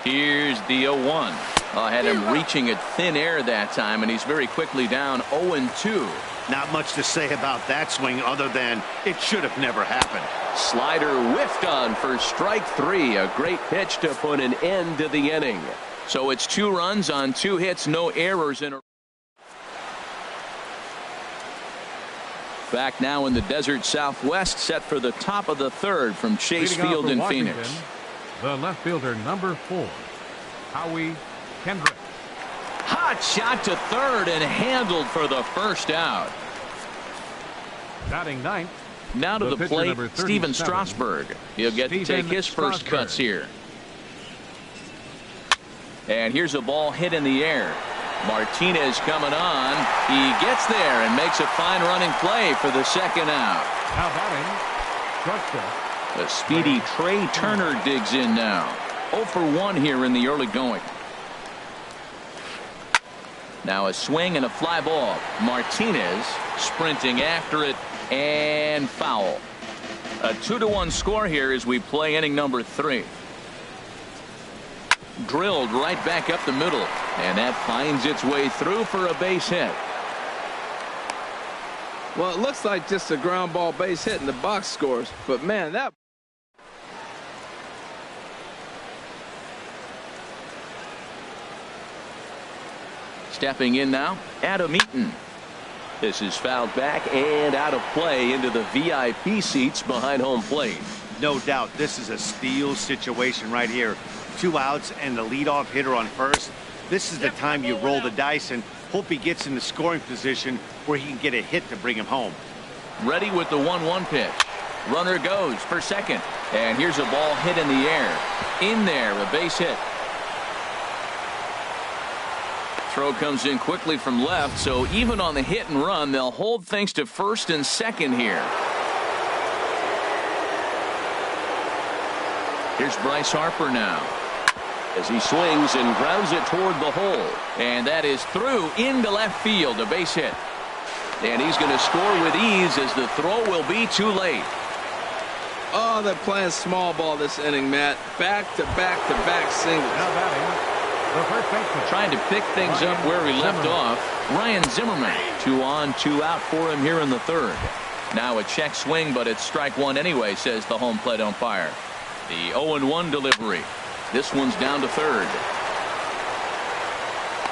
Here's the 0-1. Had him reaching at thin air that time, and he's very quickly down 0-2. Not much to say about that swing other than it should have never happened. Slider whiffed on for strike 3. A great pitch to put an end to the inning. So it's 2 runs on 2 hits, no errors in a. Back now in the desert Southwest, set for the top of the third from Chase Field in Phoenix. The left fielder, number 4, Howie Kendrick. Hot shot to third and handled for the first out. Batting ninth. Now to the plate, Steven Strasburg. He'll get to take his first cuts here. And here's a ball hit in the air. Martinez coming on. He gets there and makes a fine running play for the second out. Now batting, shortstop. The speedy Trey Turner digs in now. 0 for 1 here in the early going. Now a swing and a fly ball. Martinez sprinting after it and foul. A 2-1 score here as we play inning number 3. Drilled right back up the middle, and that finds its way through for a base hit. Well, it looks like just a ground ball base hit in the box scores, but man, that. Stepping in now, Adam Eaton. This is fouled back and out of play into the VIP seats behind home plate. No doubt, this is a steal situation right here. 2 outs and the leadoff hitter on first. This is the time you roll the dice and hope he gets in the scoring position where he can get a hit to bring him home. Ready with the 1-1 pitch. Runner goes for second, and here's a ball hit in the air. In there, a base hit. Throw comes in quickly from left, so even on the hit and run, they'll hold things to first and second here. Here's Bryce Harper now, as he swings and grounds it toward the hole, and that is through into left field, a base hit. And he's going to score with ease as the throw will be too late. Oh, they're playing small ball this inning, Matt. Back-to-back-to-back singles. Now batting, the first baseman. Trying to pick things up where he left off. Ryan Zimmerman. 2 on, 2 out for him here in the third. Now a check swing, but it's strike one anyway, says the home plate umpire. The 0-1 delivery. This one's down to third.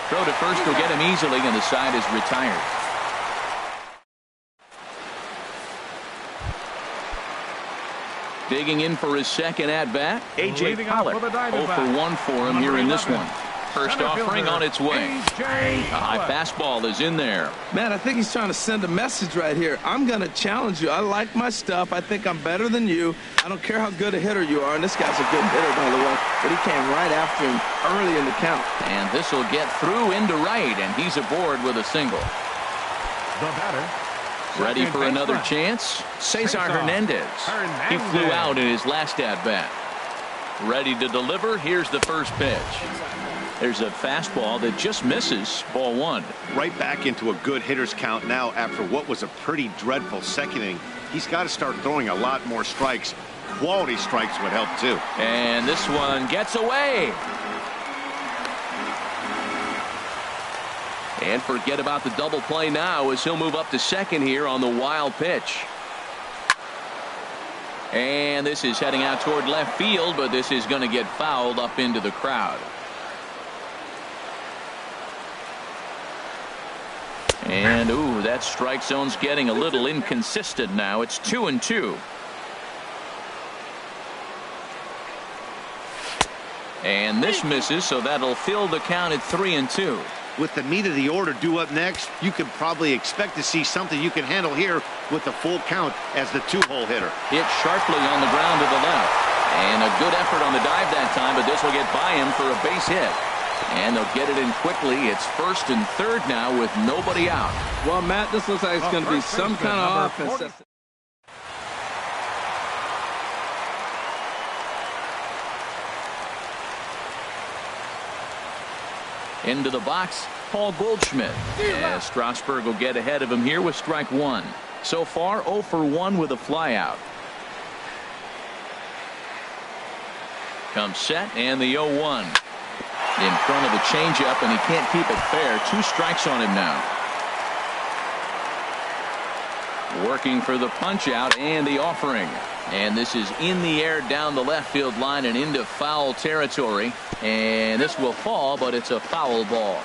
Throw to first will get him easily, and the side is retired. Digging in for his second at-bat, A.J. Pollock. 0 for 1 for him here in this one. First offering on its way. A high fastball is in there. Man, I think he's trying to send a message right here. I'm going to challenge you. I like my stuff. I think I'm better than you. I don't care how good a hitter you are. And this guy's a good hitter, by the way. But he came right after him early in the count. And this will get through into right, and he's aboard with a single. The batter. Ready for another chance? Cesar Hernandez. He flew out in his last at-bat. Ready to deliver. Here's the first pitch. There's a fastball that just misses. Ball 1. Right back into a good hitter's count now after what was a pretty dreadful second inning. He's got to start throwing a lot more strikes. Quality strikes would help too. And this one gets away. And forget about the double play now as he'll move up to second here on the wild pitch. And this is heading out toward left field, but this is going to get fouled up into the crowd. And ooh, that strike zone's getting a little inconsistent now. It's 2-2. And this misses, so that'll fill the count at 3-2. With the meat of the order due up next, you could probably expect to see something you can handle here with the full count as the 2-hole hitter. Hit sharply on the ground to the left. And a good effort on the dive that time, but this will get by him for a base hit. And they'll get it in quickly. It's first and third now with nobody out. Well, Matt, this looks like it's going to be some kind of offense. Into the box, Paul Goldschmidt. As Strasburg will get ahead of him here with strike 1. So far, 0 for 1 with a flyout. Comes set, and the 0-1. In front of the changeup, and he can't keep it fair. 2 strikes on him now. Working for the punch out and the offering. And this is in the air down the left field line and into foul territory. And this will fall, but it's a foul ball.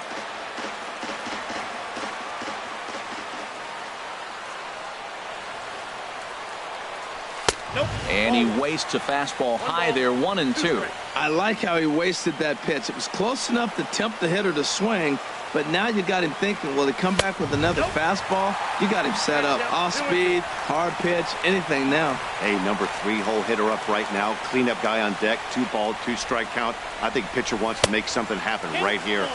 And he wastes a fastball high there, 1-2. I like how he wasted that pitch. It was close enough to tempt the hitter to swing, but now you got him thinking, will he come back with another fastball? You got him set up. Off speed, hard pitch, anything now. Hey, number 3-hole hitter up right now. Cleanup guy on deck. 2-ball, 2-strike count. I think pitcher wants to make something happen right here.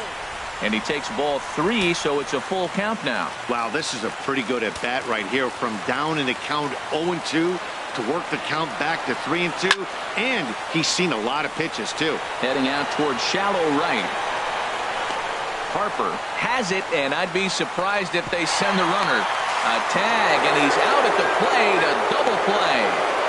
And he takes ball 3, so it's a full count now. Wow, this is a pretty good at bat right here. From down in the count 0-2 to work the count back to 3-2. And he's seen a lot of pitches too. Heading out towards shallow right. Harper has it, and I'd be surprised if they send the runner. A tag, and he's out at the plate, a double play.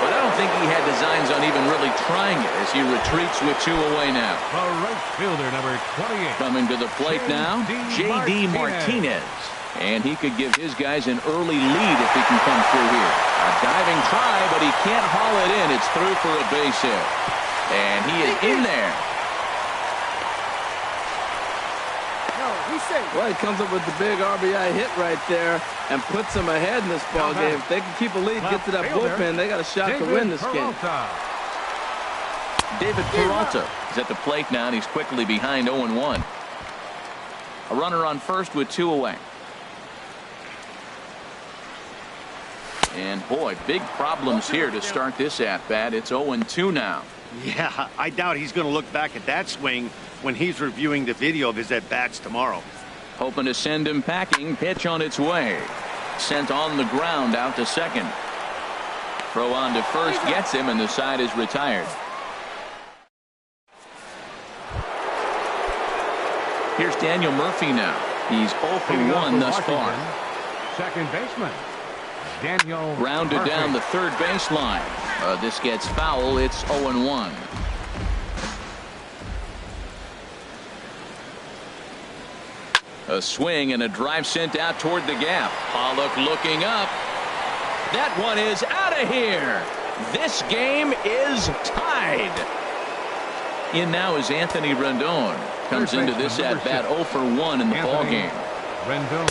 But I don't think he had designs on even really trying it as he retreats with 2 away now. The right fielder, number 28. Coming to the plate now, J.D. Martinez. And he could give his guys an early lead if he can come through here. A diving try, but he can't haul it in. It's through for a base hit. And he is in there. Well, he comes up with the big RBI hit right there and puts them ahead in this ball game. If they can keep a lead, get to that bullpen, they got a shot to win this game. David Peralta is at the plate now, and he's quickly behind 0-1. A runner on first with 2 away. And boy, big problems here to start this at-bat. It's 0-2 now. Yeah, I doubt he's going to look back at that swing when he's reviewing the video of his at-bats tomorrow. Hoping to send him packing. Pitch on its way. Sent on the ground out to second. Throw on to first gets him, and the side is retired. Here's Daniel Murphy now. He's 0 for 1 thus far. Second baseman, Daniel Grounded Murphy. down the third baseline. This gets foul. It's 0-1. A swing and a drive sent out toward the gap. Pollock looking up. That one is out of here. This game is tied. In now is Anthony Rendon. Comes into this at-bat 0 for 1 in the ball game. Rendon.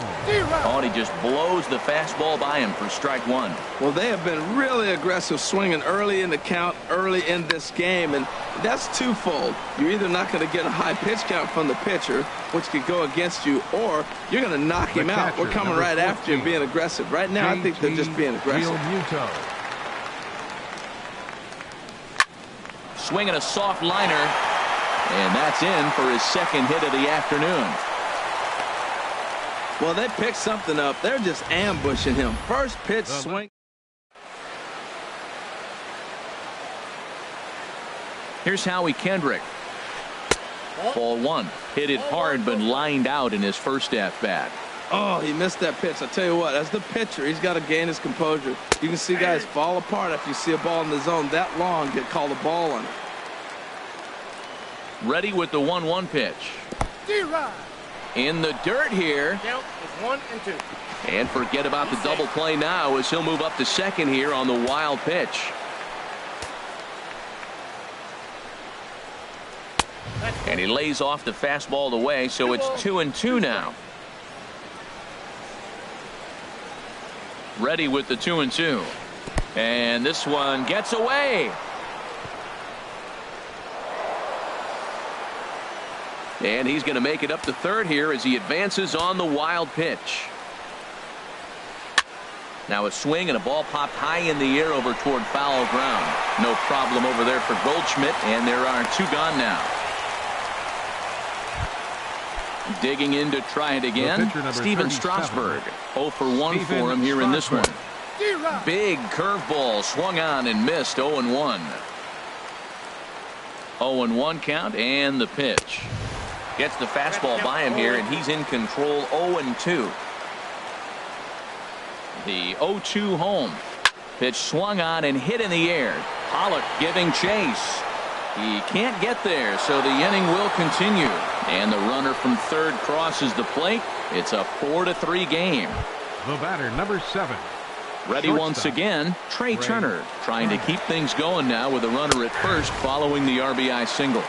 Oh, and he just blows the fastball by him for strike 1. Well, they have been really aggressive swinging early in the count, early in this game, and that's twofold. You're either not going to get a high pitch count from the pitcher, which could go against you, or you're going to knock him out. We're coming right after you being aggressive. Right now, I think they're just being aggressive. Swinging a soft liner, and that's in for his second hit of the afternoon. Well, they picked something up. They're just ambushing him. First pitch swing. Here's Howie Kendrick. Ball 1. Hit it hard, but lined out in his first at-bat. Oh, he missed that pitch. I tell you what, as the pitcher, he's got to gain his composure. You can see guys fall apart after you see a ball in the zone that long, get called a ball on it. Ready with the 1-1 pitch. In the dirt here. Count is 1 and 2. And forget about the double play now as he'll move up to second here on the wild pitch. And he lays off the fastball away, so it's 2-2 now. Ready with the 2-2. And this one gets away. And he's going to make it up to third here as he advances on the wild pitch. Now a swing and a ball popped high in the air over toward foul ground. No problem over there for Goldschmidt, and there are 2 gone now. Digging in to try it again, Steven Strasburg. 0 for 1 for him here in this one. Big curveball swung on and missed. 0-1. 0-1 count, and the pitch. Gets the fastball by him here, and he's in control. 0-2. The 0-2 home. Pitch swung on and hit in the air. Pollock giving chase. He can't get there, so the inning will continue. And the runner from third crosses the plate. It's a 4-3 game. The batter, number 7. Ready once again, Trey Turner, trying to keep things going now with a runner at first following the RBI single.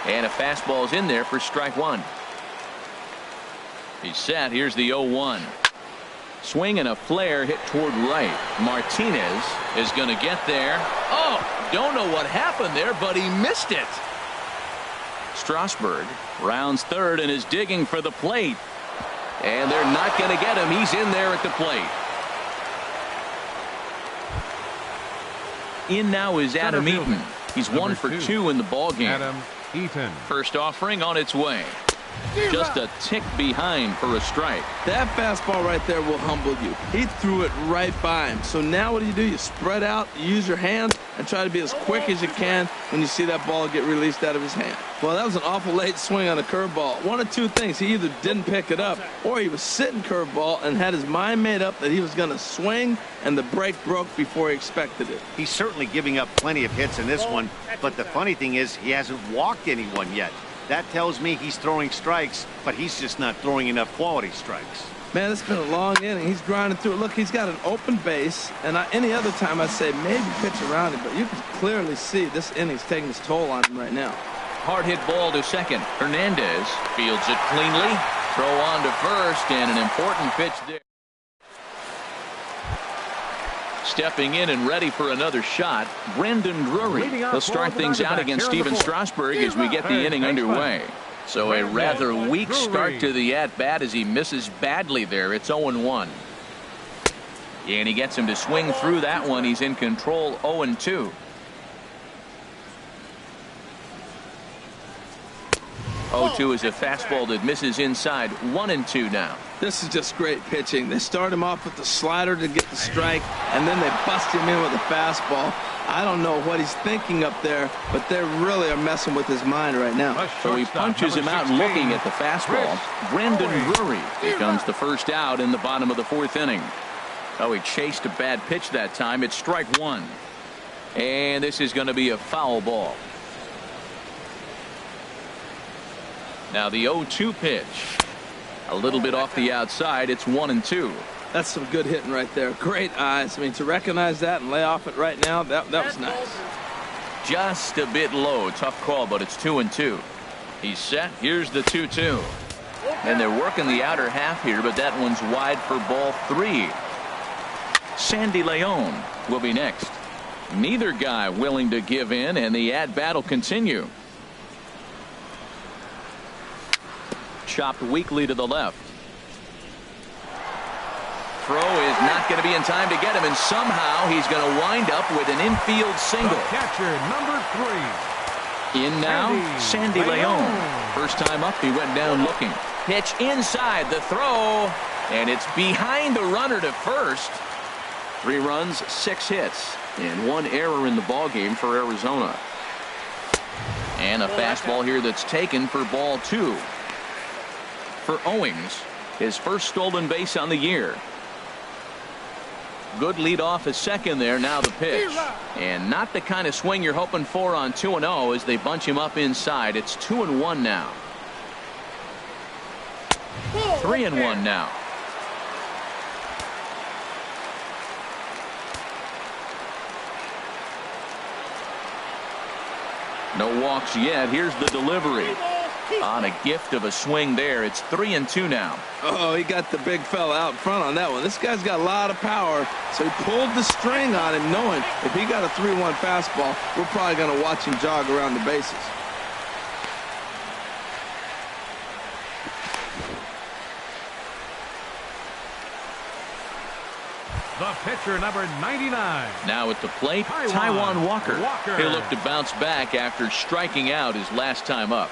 And a fastball's in there for strike 1. He's set. Here's the 0-1. Swing and a flare hit toward right. Martinez is going to get there. Oh, don't know what happened there, but he missed it. Strasburg rounds third and is digging for the plate. And they're not going to get him. He's in there at the plate. In now is Adam Eaton. He's 1 for 2 in the ball game. Adam Eaton. First offering on its way. Just a tick behind for a strike. That fastball right there will humble you. He threw it right by him. So now what do? You spread out, you use your hands, and try to be as quick as you can when you see that ball get released out of his hand. Well, that was an awful late swing on a curveball. One of two things. He either didn't pick it up, or he was sitting curveball and had his mind made up that he was going to swing, and the break broke before he expected it. He's certainly giving up plenty of hits in this one, but the funny thing is he hasn't walked anyone yet. That tells me he's throwing strikes, but he's just not throwing enough quality strikes. Man, it's been a long inning. He's grinding through it. Look, he's got an open base, and any other time I'd say maybe pitch around it, but you can clearly see this inning's taking its toll on him right now. Hard hit ball to second. Hernandez fields it cleanly. Throw on to first, and an important pitch there. Stepping in and ready for another shot, Brandon Drury. He'll start things out against Steven Strasburg as we get the inning underway. So a rather weak start to the at-bat as he misses badly there. It's 0-1. And he gets him to swing through that one. He's in control, 0-2. 0-2 is a fastball that misses inside, 1-2 now. This is just great pitching. They start him off with the slider to get the strike, and then they bust him in with a fastball. I don't know what he's thinking up there, but they really are messing with his mind right now. So he punches him out looking at the fastball. Brandon Drury becomes the first out in the bottom of the fourth inning. Oh, he chased a bad pitch that time. It's strike one. And this is going to be a foul ball. Now the 0-2 pitch. A little bit off the outside. It's 1-2. That's some good hitting right there. Great eyes. I mean, to recognize that and lay off it right now, that was nice. Just a bit low. Tough call, but it's 2-2. He's set. Here's the 2-2. And they're working the outer half here, but that one's wide for ball 3. Sandy Leon will be next. Neither guy willing to give in, and the at-bat will continue. Chopped weakly to the left. Throw is not going to be in time to get him, and somehow he's going to wind up with an infield single. The catcher, number 3. In now, Sandy Leon. First time up, he went down looking. Pitch inside the throw, and it's behind the runner to first. 3 runs, 6 hits, and 1 error in the ballgame for Arizona. And a fastball here that's taken for ball 2. For Owings, his first stolen base on the year. Good lead off at second there. Now the pitch, and not the kind of swing you're hoping for on 2-0 as they bunch him up inside. It's 2-1 now. 3-1 now. No walks yet. Here's the delivery. On a gift of a swing there. It's 3-2 now. Oh, he got the big fella out front on that one. This guy's got a lot of power, so he pulled the string on him, knowing if he got a 3-1 fastball, we're probably going to watch him jog around the bases. The pitcher, number 99. Now at the plate, Taijuan Walker. He'll look to bounce back after striking out his last time up.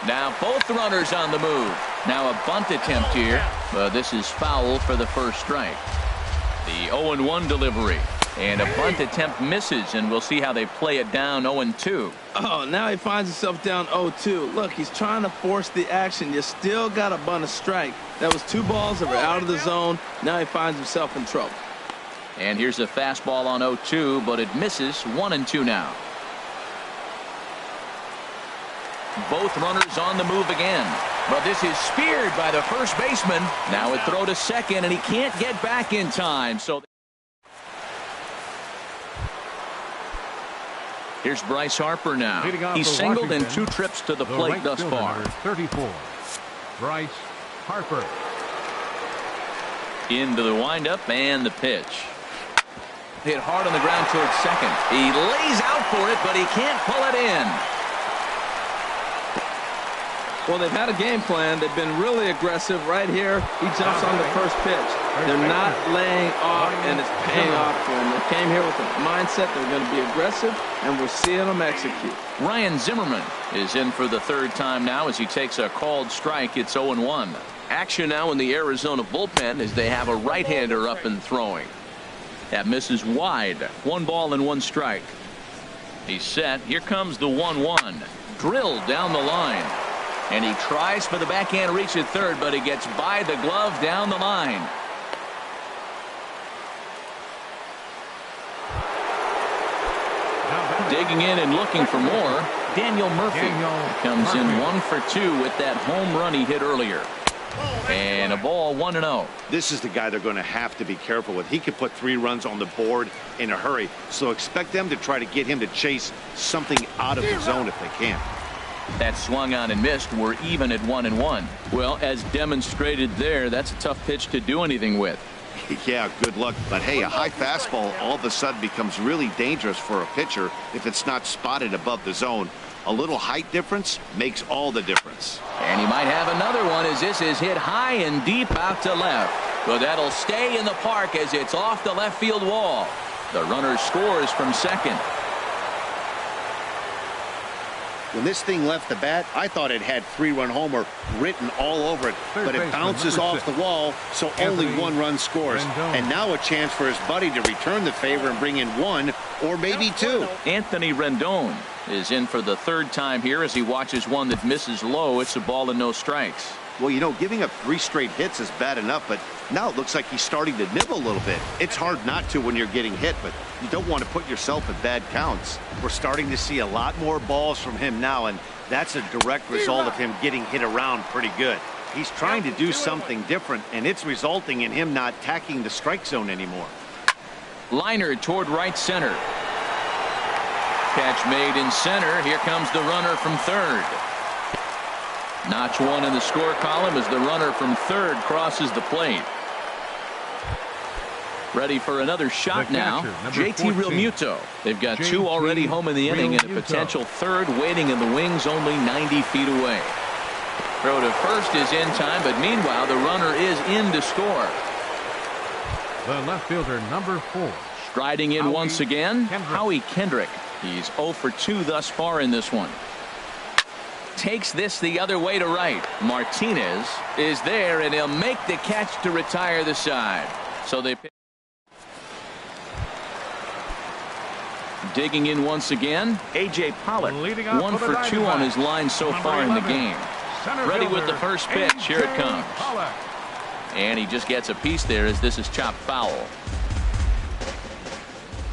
Now both runners on the move. Now a bunt attempt here. This is foul for the first strike. The 0-1 delivery. And a bunt attempt misses, and we'll see how they play it down 0-2. Oh, now he finds himself down 0-2. Look, he's trying to force the action. You still got a bunt a strike. That was 2 balls that were out of the zone. Now he finds himself in trouble. And here's a fastball on 0-2, but it misses. 1-2 now. Both runners on the move again. But this is speared by the first baseman. Now a throw to second, and he can't get back in time. So here's Bryce Harper now. He's singled in 2 trips to the plate thus far. 34. Bryce Harper. Into the windup and the pitch. Hit hard on the ground towards second. He lays out for it, but he can't pull it in. Well, they've had a game plan. They've been really aggressive. Right here, he jumps on the first pitch. They're not laying off, and it's paying off for them. They came here with a mindset they're going to be aggressive, and we're seeing them execute. Ryan Zimmerman is in for the third time now as he takes a called strike. It's 0-1. Action now in the Arizona bullpen as they have a right-hander up and throwing. That misses wide. 1 ball and 1 strike. He's set. Here comes the 1-1. Drilled down the line. And he tries for the backhand reach at third, but he gets by the glove down the line. Digging in and looking for more, Daniel Murphy comes in 1 for 2 with that home run he hit earlier. And a ball, 1-0. This is the guy they're going to have to be careful with. He could put 3 runs on the board in a hurry, so expect them to try to get him to chase something out of the zone if they can. That swung on and missed. We're even at 1-1. Well, as demonstrated there, that's a tough pitch to do anything with. Yeah, good luck. But hey, a high fastball all of a sudden becomes really dangerous for a pitcher if it's not spotted above the zone. A little height difference makes all the difference. And he might have another one as this is hit high and deep out to left. But that'll stay in the park as it's off the left field wall. The runner scores from second. When this thing left the bat, I thought it had 3-run homer written all over it, but it bounces off the wall, so only 1 run scores. And now a chance for his buddy to return the favor and bring in 1 or maybe 2. Anthony Rendon is in for the third time here as he watches one that misses low. It's a ball and no strikes. Well, you know, giving up 3 straight hits is bad enough, but now it looks like he's starting to nibble a little bit. It's hard not to when you're getting hit, but you don't want to put yourself at bad counts. We're starting to see a lot more balls from him now, and that's a direct result of him getting hit around pretty good. He's trying to do something different, and it's resulting in him not attacking the strike zone anymore. Liner toward right center. Catch made in center. Here comes the runner from third. Notch 1 in the score column as the runner from third crosses the plate. Ready for another shot now. JT Realmuto. They've got 2 already home in the inning and a potential third waiting in the wings only 90 feet away. Throw to first is in time, but meanwhile the runner is in to score. The left fielder, number 4. Striding in once again, Howie Kendrick. He's 0 for 2 thus far in this one. Takes this the other way to right. Martinez is there, and he'll make the catch to retire the side. So they pick. Digging in once again, A.J. Pollock. 1 for 2 on his line so far in the game. Ready with the first pitch. Here it comes. And he just gets a piece there as this is chopped foul.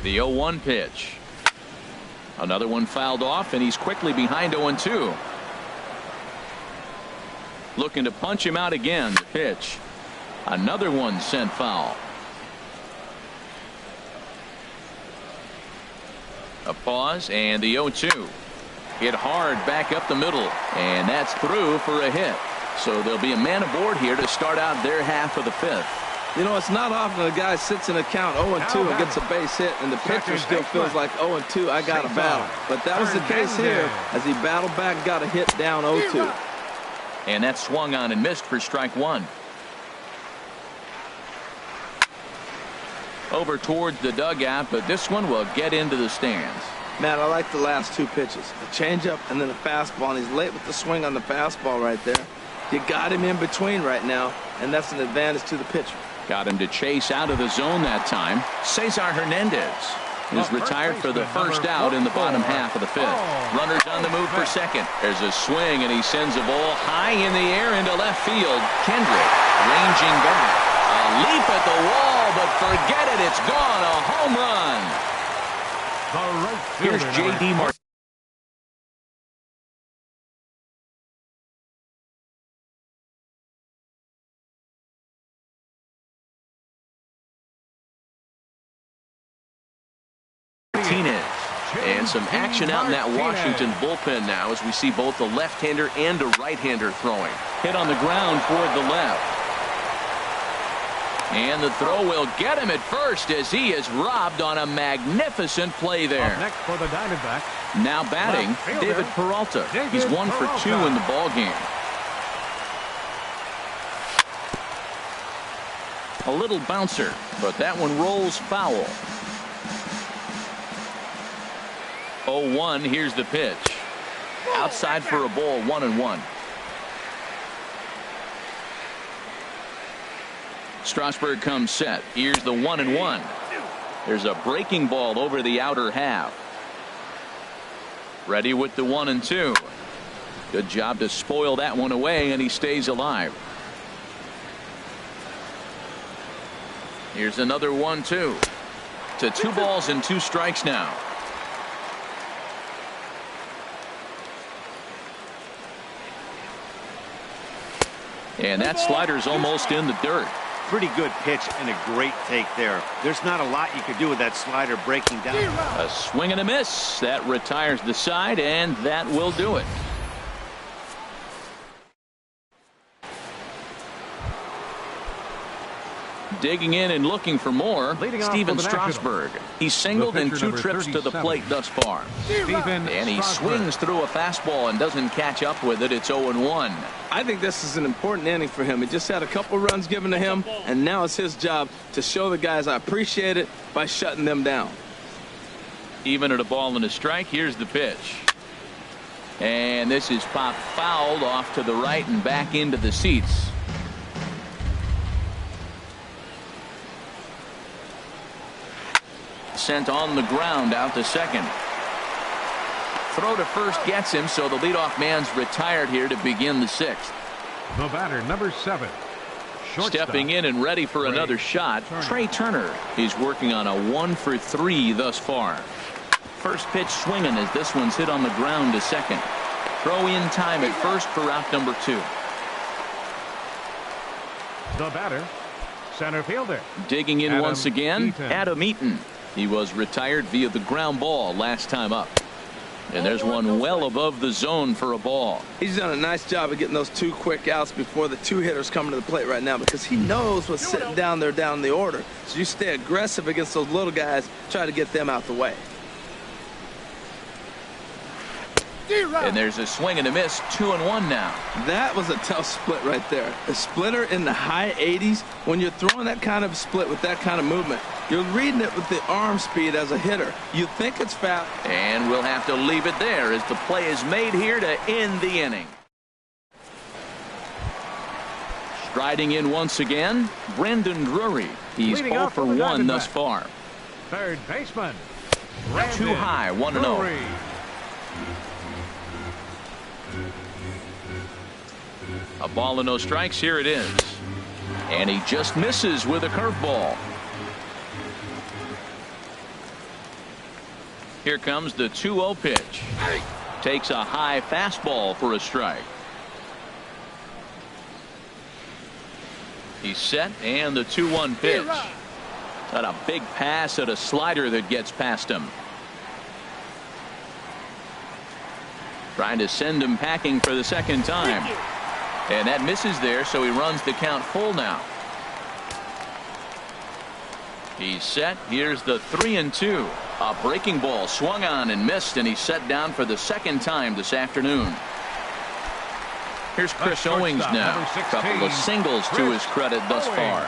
The 0-1 pitch. Another one fouled off, and he's quickly behind 0-2. Looking to punch him out again. The pitch. Another one sent foul. A pause and the 0-2. Hit hard back up the middle, and that's through for a hit. So there'll be a man aboard here to start out their half of the 5th. You know, it's not often a guy sits in a count 0-2 and gets a base hit, and the pitcher still feels like 0-2, I got to battle. But that was the case here as he battled back, got a hit down 0-2. And that swung on and missed for strike 1. Over towards the dugout, but this one will get into the stands. Man, I like the last 2 pitches. The changeup and then the fastball, and he's late with the swing on the fastball right there. You got him in between right now, and that's an advantage to the pitcher. Got him to chase out of the zone that time. Cesar Hernandez is retired for the first out in the bottom half of the 5th. Runners on the move for second. There's a swing, and he sends a ball high in the air into left field. Kendrick ranging back. A leap at the wall, but forget it. It's gone. A home run. Here's J.D. Martinez. And some action out in that Washington bullpen now as we see both a left-hander and a right-hander throwing. Hit on the ground toward the left. And the throw will get him at first as he is robbed on a magnificent play there. Next for the Diamondbacks. Now batting, David Peralta. He's 1 for 2 in the ball game. A little bouncer, but that one rolls foul. 0-1. Here's the pitch. Outside for a ball, 1-1. Strasburg comes set. Here's the 1-1. There's a breaking ball over the outer half. Ready with the 1-2. Good job to spoil that one away, and he stays alive. Here's another 1-2. To 2 balls and 2 strikes now. And that slider's almost in the dirt. Pretty good pitch and a great take there. There's not a lot you could do with that slider breaking down. A swing and a miss. That retires the side, and that will do it. Digging in and looking for more, Steven Strasburg. He's singled in 2 trips to the plate thus far. And he swings through a fastball and doesn't catch up with it. It's 0-1. I think this is an important inning for him. He just had a couple runs given to him, and now it's his job to show the guys I appreciate it by shutting them down. Even at a ball and a strike, here's the pitch. And this is popped fouled off to the right and back into the seats. Sent on the ground out to second. Throw to first gets him, so the leadoff man's retired here to begin the 6th. The batter, number 7. Stepping in and ready for another shot, Trey Turner. He's working on a 1-for-3 thus far. First pitch swinging as this one's hit on the ground to second. Throw in time at first for out number 2. The batter, center fielder. Digging in once again, Adam Eaton. He was retired via the ground ball last time up. And there's one well above the zone for a ball. He's done a nice job of getting those 2 quick outs before the 2 hitters coming to the plate right now, because he knows what's sitting down there down the order. So you stay aggressive against those little guys, try to get them out the way. And there's a swing and a miss, 2-1 now. That was a tough split right there. A splitter in the high 80s. When you're throwing that kind of split with that kind of movement, you're reading it with the arm speed as a hitter. You think it's fast. And we'll have to leave it there as the play is made here to end the inning. Striding in once again, Brandon Drury. He's 0 for 1 thus far. Third baseman. Too high, 1-0. A ball and no strikes. Here it is. And he just misses with a curveball. Here comes the 2-0 pitch. Takes a high fastball for a strike. He's set, and the 2-1 pitch. Got a big pass at a slider that gets past him. Trying to send him packing for the second time. And that misses there, so he runs the count full now. He's set. Here's the 3-2. A breaking ball swung on and missed, and he's set down for the second time this afternoon. Here's Chris Owings now. A couple of singles to his credit thus far.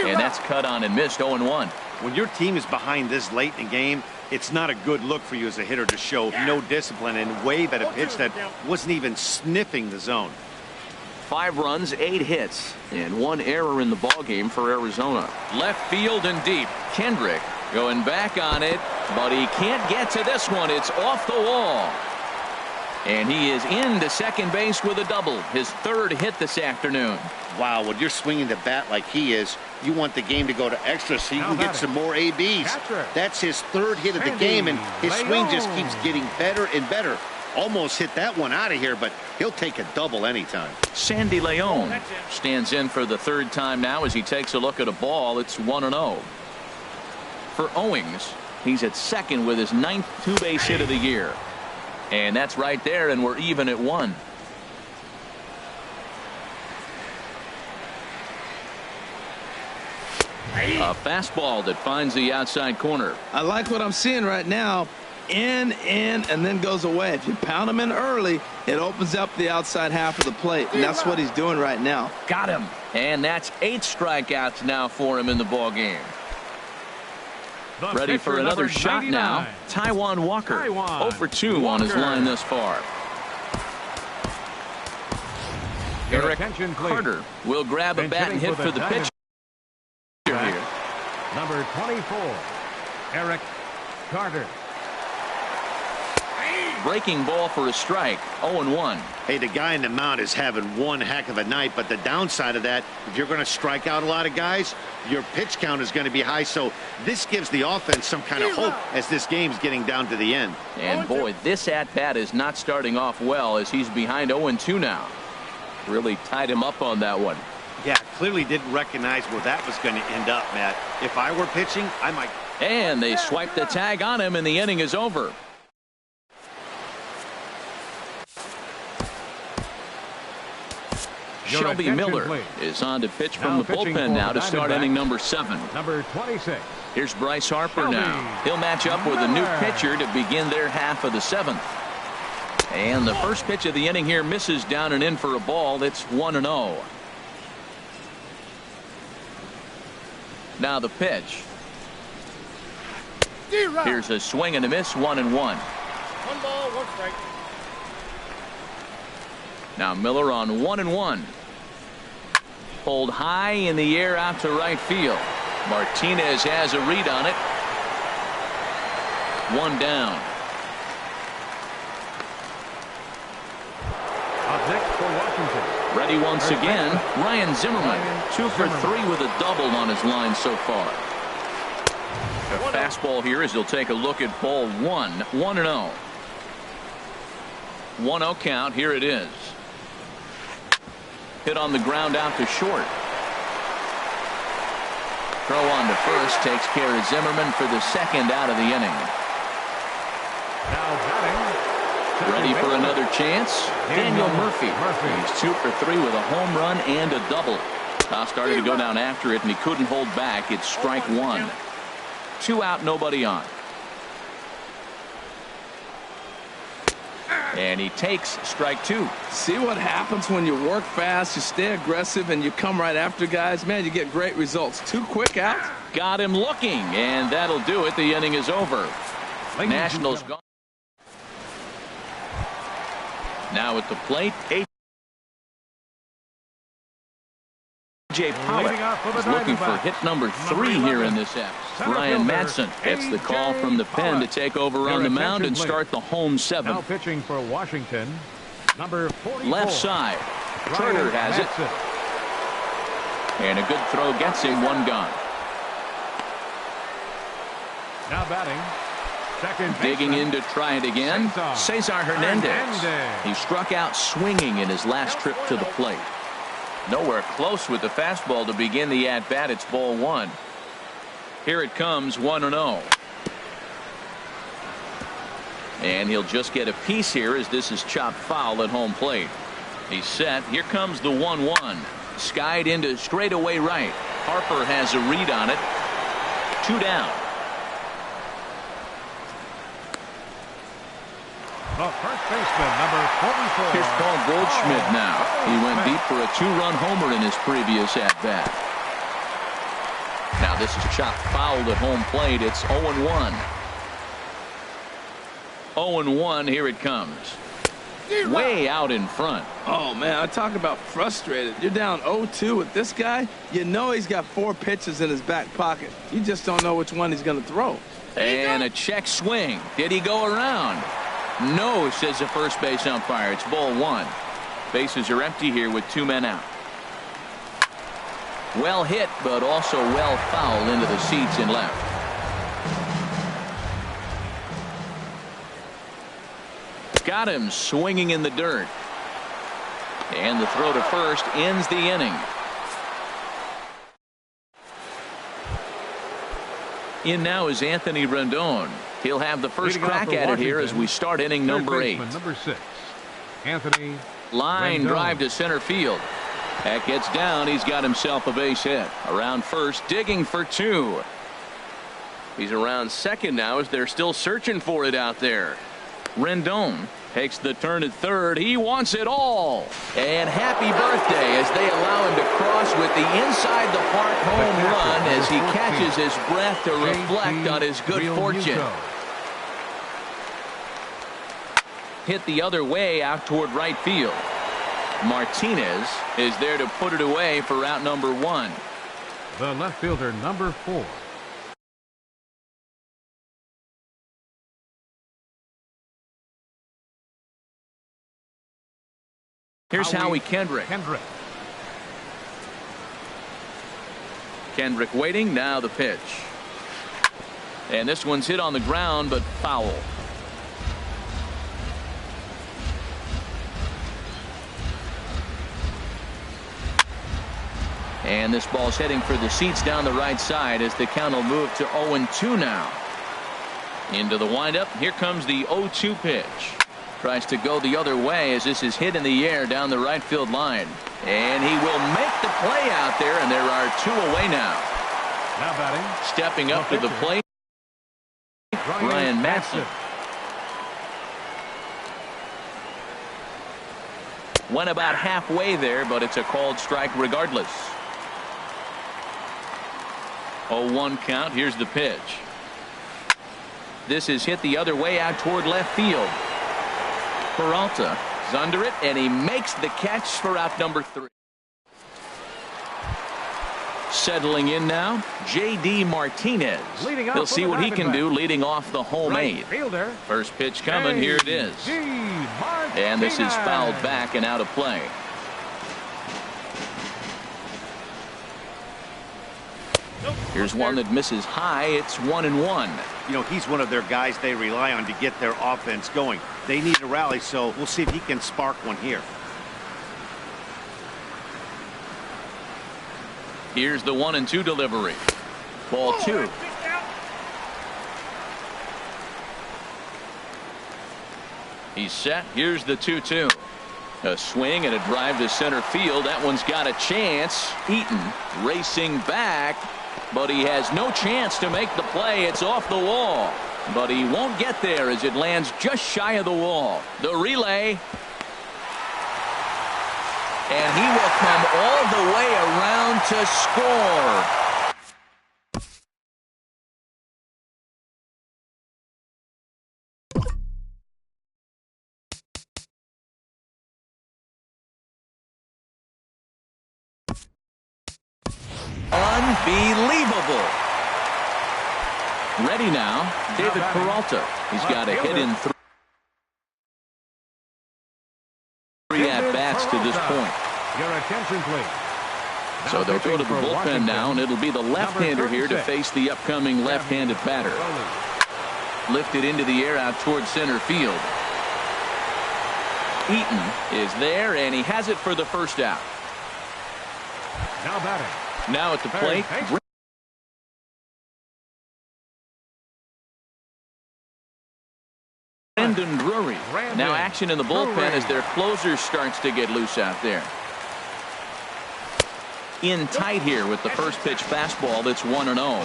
And that's cut on and missed, 0-1. When your team is behind this late in the game, it's not a good look for you as a hitter to show no discipline and wave at a pitch that wasn't even sniffing the zone. 5 runs, 8 hits, and 1 error in the ballgame for Arizona. Left field and deep. Kendrick going back on it, but he can't get to this one. It's off the wall. And he is into second base with a double. His 3rd hit this afternoon. Wow, when you're swinging the bat like he is, you want the game to go to extra so you can get some more ABs. That's his 3rd hit of the game, and his swing just keeps getting better and better. Almost hit that one out of here, but he'll take a double anytime. Sandy Leon stands in for the 3rd time now as he takes a look at a ball. It's 1-0. For Owings, he's at second with his 9th 2-base hit of the year. And that's right there, and we're even at 1. A fastball that finds the outside corner. I like what I'm seeing right now. in, and then goes away. If you pound him in early, it opens up the outside half of the plate, and that's what he's doing right now. Got him. And that's 8 strikeouts now for him in the ball game. Ready for another shot now. Taijuan Walker. 0 for 2 on his line thus far. Eric Carter will grab a bat and hit for the pitch here. Number 24, Eric Carter. Breaking ball for a strike. 0-1. Hey, the guy in the mound is having one heck of a night, but the downside of that, if you're going to strike out a lot of guys, your pitch count is going to be high. So this gives the offense some kind of hope as this game's getting down to the end. And boy, this at-bat is not starting off well as he's behind 0-2 now. Really tied him up on that one. Yeah, clearly didn't recognize where that was going to end up, Matt. If I were pitching, I might. And they swipe the tag on him, and the inning is over. Shelby Miller is on to pitch from the bullpen now to start inning number 7. Number 26. Here's Bryce Harper now. He'll match up with a new pitcher to begin their half of the 7th. And the first pitch of the inning here misses down and in for a ball. It's 1-0. Now the pitch. Here's a swing and a miss, 1-1. 1 ball, 1 strike. Now Miller on 1-1. Pulled high in the air out to right field. Martinez has a read on it. 1 down. Up next for Washington. Ready once again. Ryan Zimmerman, 2 for 3 with a double on his line so far. A fastball here as he'll take a look at ball 1. 1-0. 1-0 count. Here it is. Hit on the ground out to short. Throw on to first takes care of Zimmerman for the second out of the inning. Now batting. Ready for another chance? Daniel Murphy. He's 2 for 3 with a home run and a double. Started to go down after it, and he couldn't hold back. It's strike 1. 2 out, nobody on. And he takes strike 2. See what happens when you work fast, you stay aggressive, and you come right after guys? Man, you get great results. 2 quick outs. Got him looking, and that'll do it. The inning is over. Nationals gone. Now at the plate, A.J. Pollock is looking for hit number 3 here in this half. Ryan Madsen gets the call from the pen to take over on the mound and start the home 7th. Now pitching for Washington, number 44. Left side. Turner has it. And a good throw gets him 1 gone. Now batting. Second digging in to try it again. Cesar Hernandez. He struck out swinging in his last trip to the plate. Nowhere close with the fastball to begin the at-bat. It's ball 1. Here it comes, 1-0. And he'll just get a piece here as this is chopped foul at home plate. He's set. Here comes the 1-1. Skied into straightaway right. Harper has a read on it. 2 down. The first baseman, number 44. Here's Paul Goldschmidt now. He went deep for a 2-run homer in his previous at-bat. Now this is chopped fouled at home plate. It's 0-1. 0-1. Here it comes. Way out in front. Oh, man, I talk about frustrated. You're down 0-2 with this guy. You know he's got 4 pitches in his back pocket. You just don't know which one he's going to throw. And a check swing. Did he go around? No, says the first base umpire. It's ball 1. Bases are empty here with 2 men out. Well hit, but also well fouled into the seats in left. Got him swinging in the dirt. And the throw to first ends the inning. In now is Anthony Rendon. He'll have the first crack at it here as we start inning number 8. Number 6, Anthony Line Rendon. drive to center field. That gets down. He's got himself a base hit. Around first, digging for 2. He's around second now as they're still searching for it out there. Rendon takes the turn at third. He wants it all. And happy birthday as they allow him to cross with the inside the park home run as he catches his breath to reflect on his good fortune. Hit the other way out toward right field. Martinez is there to put it away for out number 1. The left fielder, number 4. Here's Howie Kendrick. Kendrick waiting. Now the pitch. And this one's hit on the ground, but foul. And this ball's heading for the seats down the right side as the count will move to 0-2 now. Into the windup. Here comes the 0-2 pitch. Tries to go the other way as this is hit in the air down the right field line. And he will make the play out there, and there are 2 away now. Now batting. Stepping up to the plate, Ryan Madson. Went about halfway there, but it's a called strike regardless. 0-1 count. Here's the pitch. This is hit the other way out toward left field. Peralta is under it, and he makes the catch for out number 3. Settling in now, J.D. Martinez. He'll see what he can do leading off the home 8. First pitch coming. Here it is. And this is fouled back and out of play. Here's one that misses high. It's 1-1. You know, he's one of their guys they rely on to get their offense going. They need a rally, so we'll see if he can spark one here. Here's the 1-2 delivery. Ball 2. He's set. Here's the 2-2. A swing and a drive to center field. That one's got a chance. Eaton racing back, but he has no chance to make the play. It's off the wall, but he won't get there as it lands just shy of the wall. The relay, and he will come all the way around to score. Unbelievable. Ready now, David Peralta. He's got a hit in 3 at-bats to this point. Your attention, please. So they'll go to the bullpen now, and it'll be the left-hander here to face the upcoming left-handed batter. Lifted into the air out towards center field. Eaton is there, and he has it for the first out. Now batting. Now at the plate, Brandon Drury. Now action in the bullpen as their closer starts to get loose out there. In tight here with the first pitch fastball that's 1-0.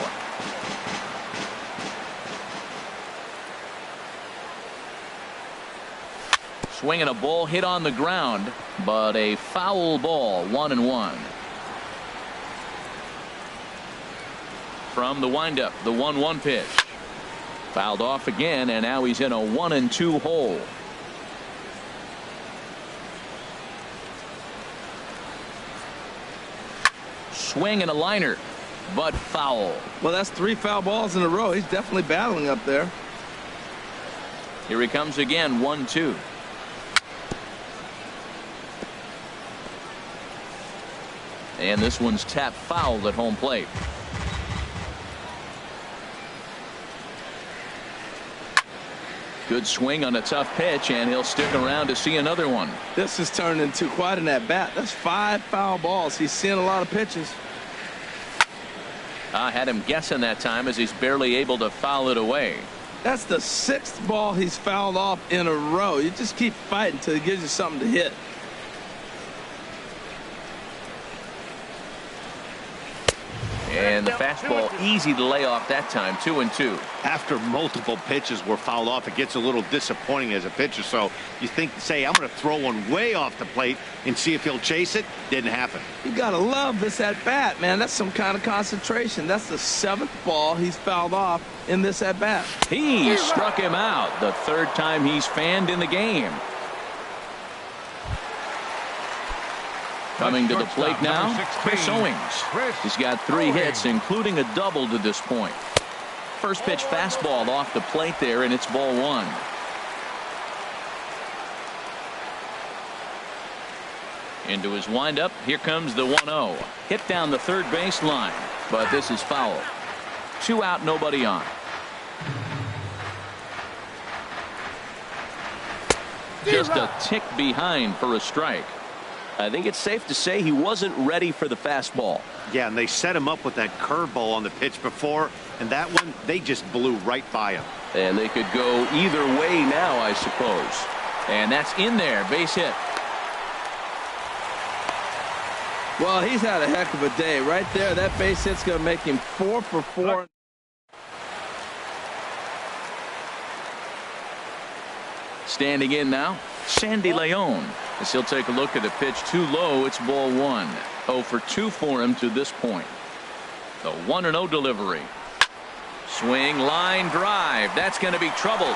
Swinging a ball hit on the ground, but a foul ball. 1-1. From the windup, the 1-1 pitch. Fouled off again, and now he's in a 1-2 hole. Swing and a liner, but foul. Well, that's 3 foul balls in a row. He's definitely battling up there. Here he comes again, 1-2. And this one's tapped foul at home plate. Good swing on a tough pitch, and he'll stick around to see another one. This has turned into quite an at-bat. That's 5 foul balls. He's seeing a lot of pitches. I had him guessing that time as he's barely able to foul it away. That's the 6th ball he's fouled off in a row. You just keep fighting until he gives you something to hit. And the fastball easy to lay off that time, 2-2. After multiple pitches were fouled off, it gets a little disappointing as a pitcher. So you say, I'm going to throw one way off the plate and see if he'll chase it. Didn't happen. You got to love this at-bat, man. That's some kind of concentration. That's the 7th ball he's fouled off in this at-bat. He struck him out, the 3rd time he's fanned in the game. Coming to the plate now, Chris Owings. He's got 3 hits, including a double to this point. First pitch fastball off the plate there, and it's ball 1. Into his windup, here comes the 1-0. Hit down the third base line, but this is foul. 2 out, nobody on. Just a tick behind for a strike. I think it's safe to say he wasn't ready for the fastball. Yeah, and they set him up with that curveball on the pitch before, and that one, they just blew right by him. And they could go either way now, I suppose. And that's in there, base hit. Well, he's had a heck of a day. Right there, that base hit's going to make him 4 for 4. Standing in now, Sandy Leon. As he'll take a look at the pitch too low, it's ball 1. 0 for 2 for him to this point. The 1-0 delivery. Swing, line drive. That's going to be trouble.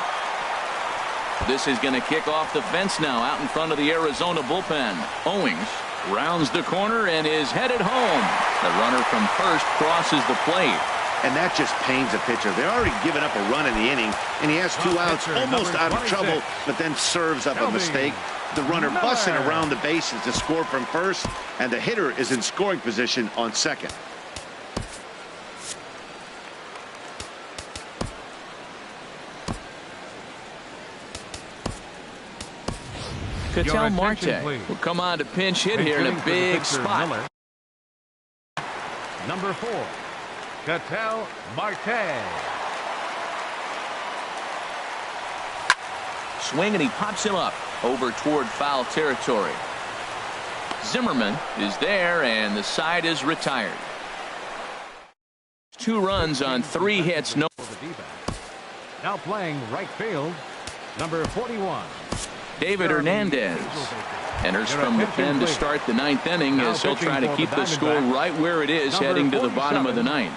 This is going to kick off the fence now out in front of the Arizona bullpen. Owings rounds the corner and is headed home. The runner from first crosses the plate. And that just pains a pitcher. They're already given up a run in the inning, and he has 2 outs, almost out of trouble, but then serves up a mistake. The runner busting around the bases to score from first, and the hitter is in scoring position on second. Ketel Marte will come on to pinch hit here in a big spot. Number 4, Ketel Marte. Swing, and he pops him up over toward foul territory. Zimmerman is there, and the side is retired. 2 runs on 3 hits. No. Now playing right field, number 41. David Hernandez enters from the pen to start the 9th inning as he'll try to keep the score right where it is heading to the bottom of the 9th.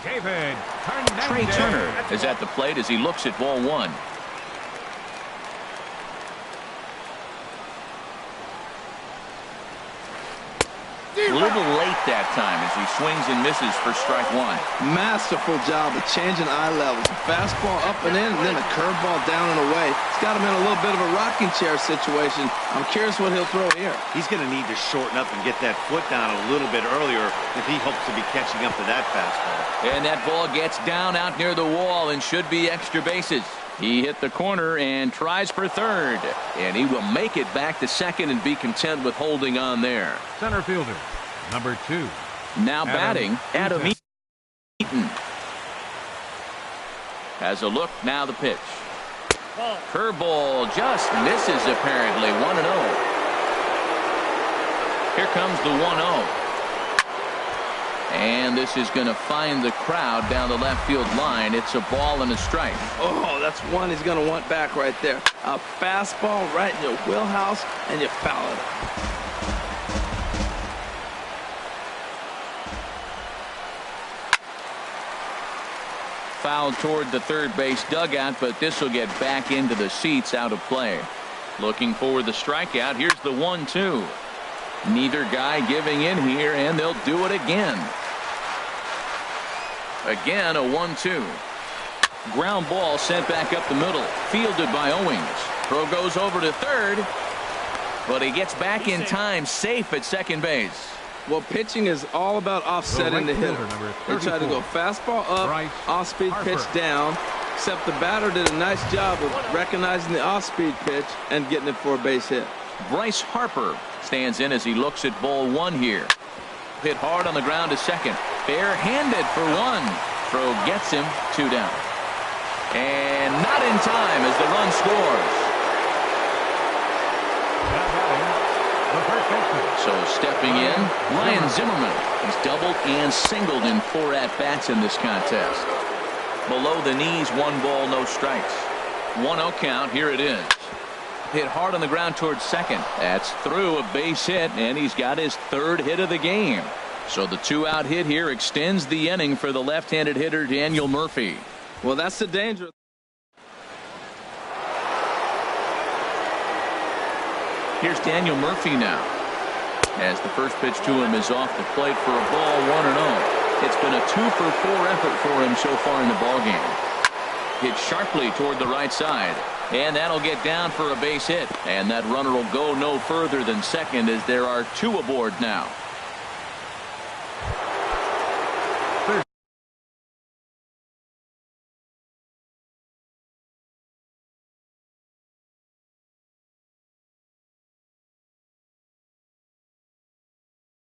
Trey Turner is at the plate as he looks at ball 1. A little late that time as he swings and misses for strike 1. Masterful job of changing eye levels. Fastball up and in, and then a curveball down and away. It's got him in a little bit of a rocking chair situation. I'm curious what he'll throw here. He's going to need to shorten up and get that foot down a little bit earlier if he hopes to be catching up to that fastball. And that ball gets down out near the wall and should be extra bases. He hit the corner and tries for third, and he will make it back to second and be content with holding on there. Center fielder, number 2. Now batting, Adam Eaton. Has a look, now the pitch. Curveball just misses apparently. 1-0. Here comes the 1-0. And this is going to find the crowd down the left field line. It's a ball and a strike. Oh, that's one he's going to want back right there. A fastball right in your wheelhouse, and you foul it. Foul toward the third base dugout, but this will get back into the seats out of play. Looking for the strikeout. Here's the 1-2. Neither guy giving in here, and they'll do it again. Again, a 1-2. Ground ball sent back up the middle. Fielded by Owings. Throw goes over to third, but he gets back in time, safe at second base. Well, pitching is all about offsetting the hitter. They try to go fastball up, off-speed pitch down, except the batter did a nice job of recognizing the off-speed pitch and getting it for a base hit. Bryce Harper stands in as he looks at ball 1 here. Hit hard on the ground to second. Bare-handed for 1. Throw gets him 2 down. And not in time as the run scores. Now batting, the first baseman. So stepping in, Ryan Zimmerman. He's doubled and singled in 4 at-bats in this contest. Below the knees, 1 ball, no strikes. 1-0 count, here it is. Hit hard on the ground towards second. That's through, a base hit, and he's got his 3rd hit of the game. So the 2-out hit here extends the inning for the left-handed hitter Daniel Murphy. Well, that's the danger. Here's Daniel Murphy now, as the first pitch to him is off the plate for a ball, 1-0. It's been a 2-for-4 effort for him so far in the ballgame. Hit sharply toward the right side, and that'll get down for a base hit. And that runner will go no further than second, as there are 2 aboard now.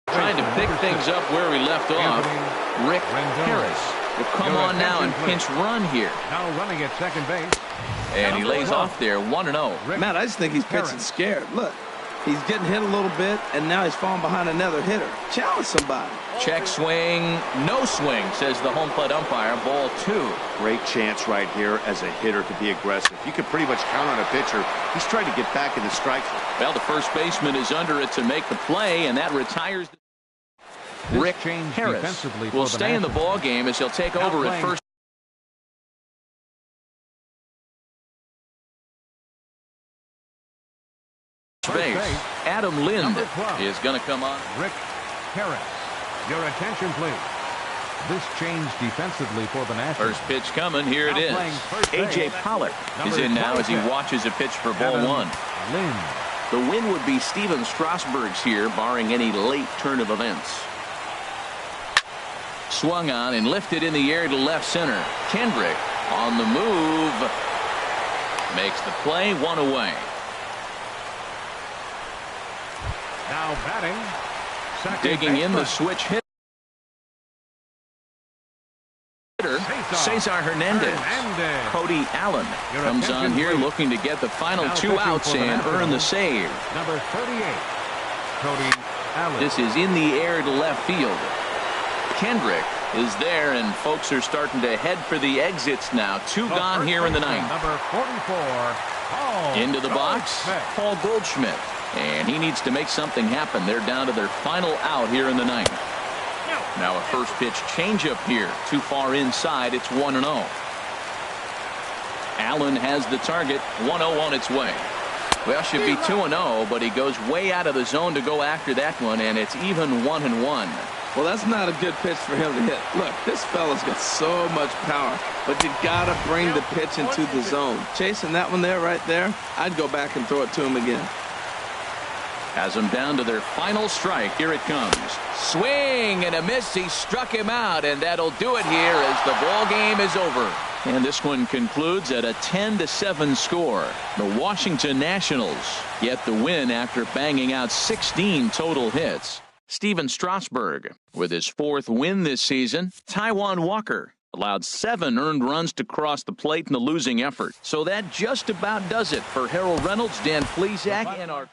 Trying to pick things up where we left off. Rick Harris will come on now and pinch run here. Now running at second base. And he lays off there, 1-0. Matt, I just think he's pitching scared. Look, he's getting hit a little bit, and now he's falling behind another hitter. Challenge somebody. Check swing, no swing, says the home plate umpire. Ball 2. Great chance right here as a hitter to be aggressive. You can pretty much count on a pitcher. He's trying to get back in the strike zone. Well, the first baseman is under it to make the play, and that retires. Rick Harris will stay in the ball game as he'll take over at first base. Adam Lind is going to come on. Rick Harris, your attention please. This change defensively for the Nationals. First pitch coming, here it is. A.J. Pollock is in now as he watches a pitch for ball 1. The win would be Steven Strasburg's here, barring any late turn of events. Swung on and lifted in the air to left center. Kendrick on the move. Makes the play, 1 away. Now batting. Digging in the switch hitter. Cesar Hernandez. Cody Allen comes on here looking to get the final 2 outs and earn the save. Number 38, Cody Allen. This is in the air to left field. Kendrick is there, and folks are starting to head for the exits now. 2 gone here in the 9th. Number 44, Paul into the box, Paul Goldschmidt. And he needs to make something happen. They're down to their final out here in the 9th. Now a first pitch changeup here. Too far inside. It's 1-0. Allen has the target. 1-0 on its way. Well, should be 2-0, but he goes way out of the zone to go after that one, and it's even 1-1. Well, that's not a good pitch for him to hit. Look, this fella's got so much power, but you gotta bring the pitch into the zone. Chasing that one there, right there, I'd go back and throw it to him again. Has them down to their final strike. Here it comes. Swing and a miss. He struck him out, and that'll do it here as the ball game is over. And this one concludes at a 10-7 score. The Washington Nationals get the win after banging out 16 total hits. Steven Strasburg with his 4th win this season. Taijuan Walker allowed 7 earned runs to cross the plate in the losing effort. So that just about does it for Harold Reynolds, Dan Plesac, and our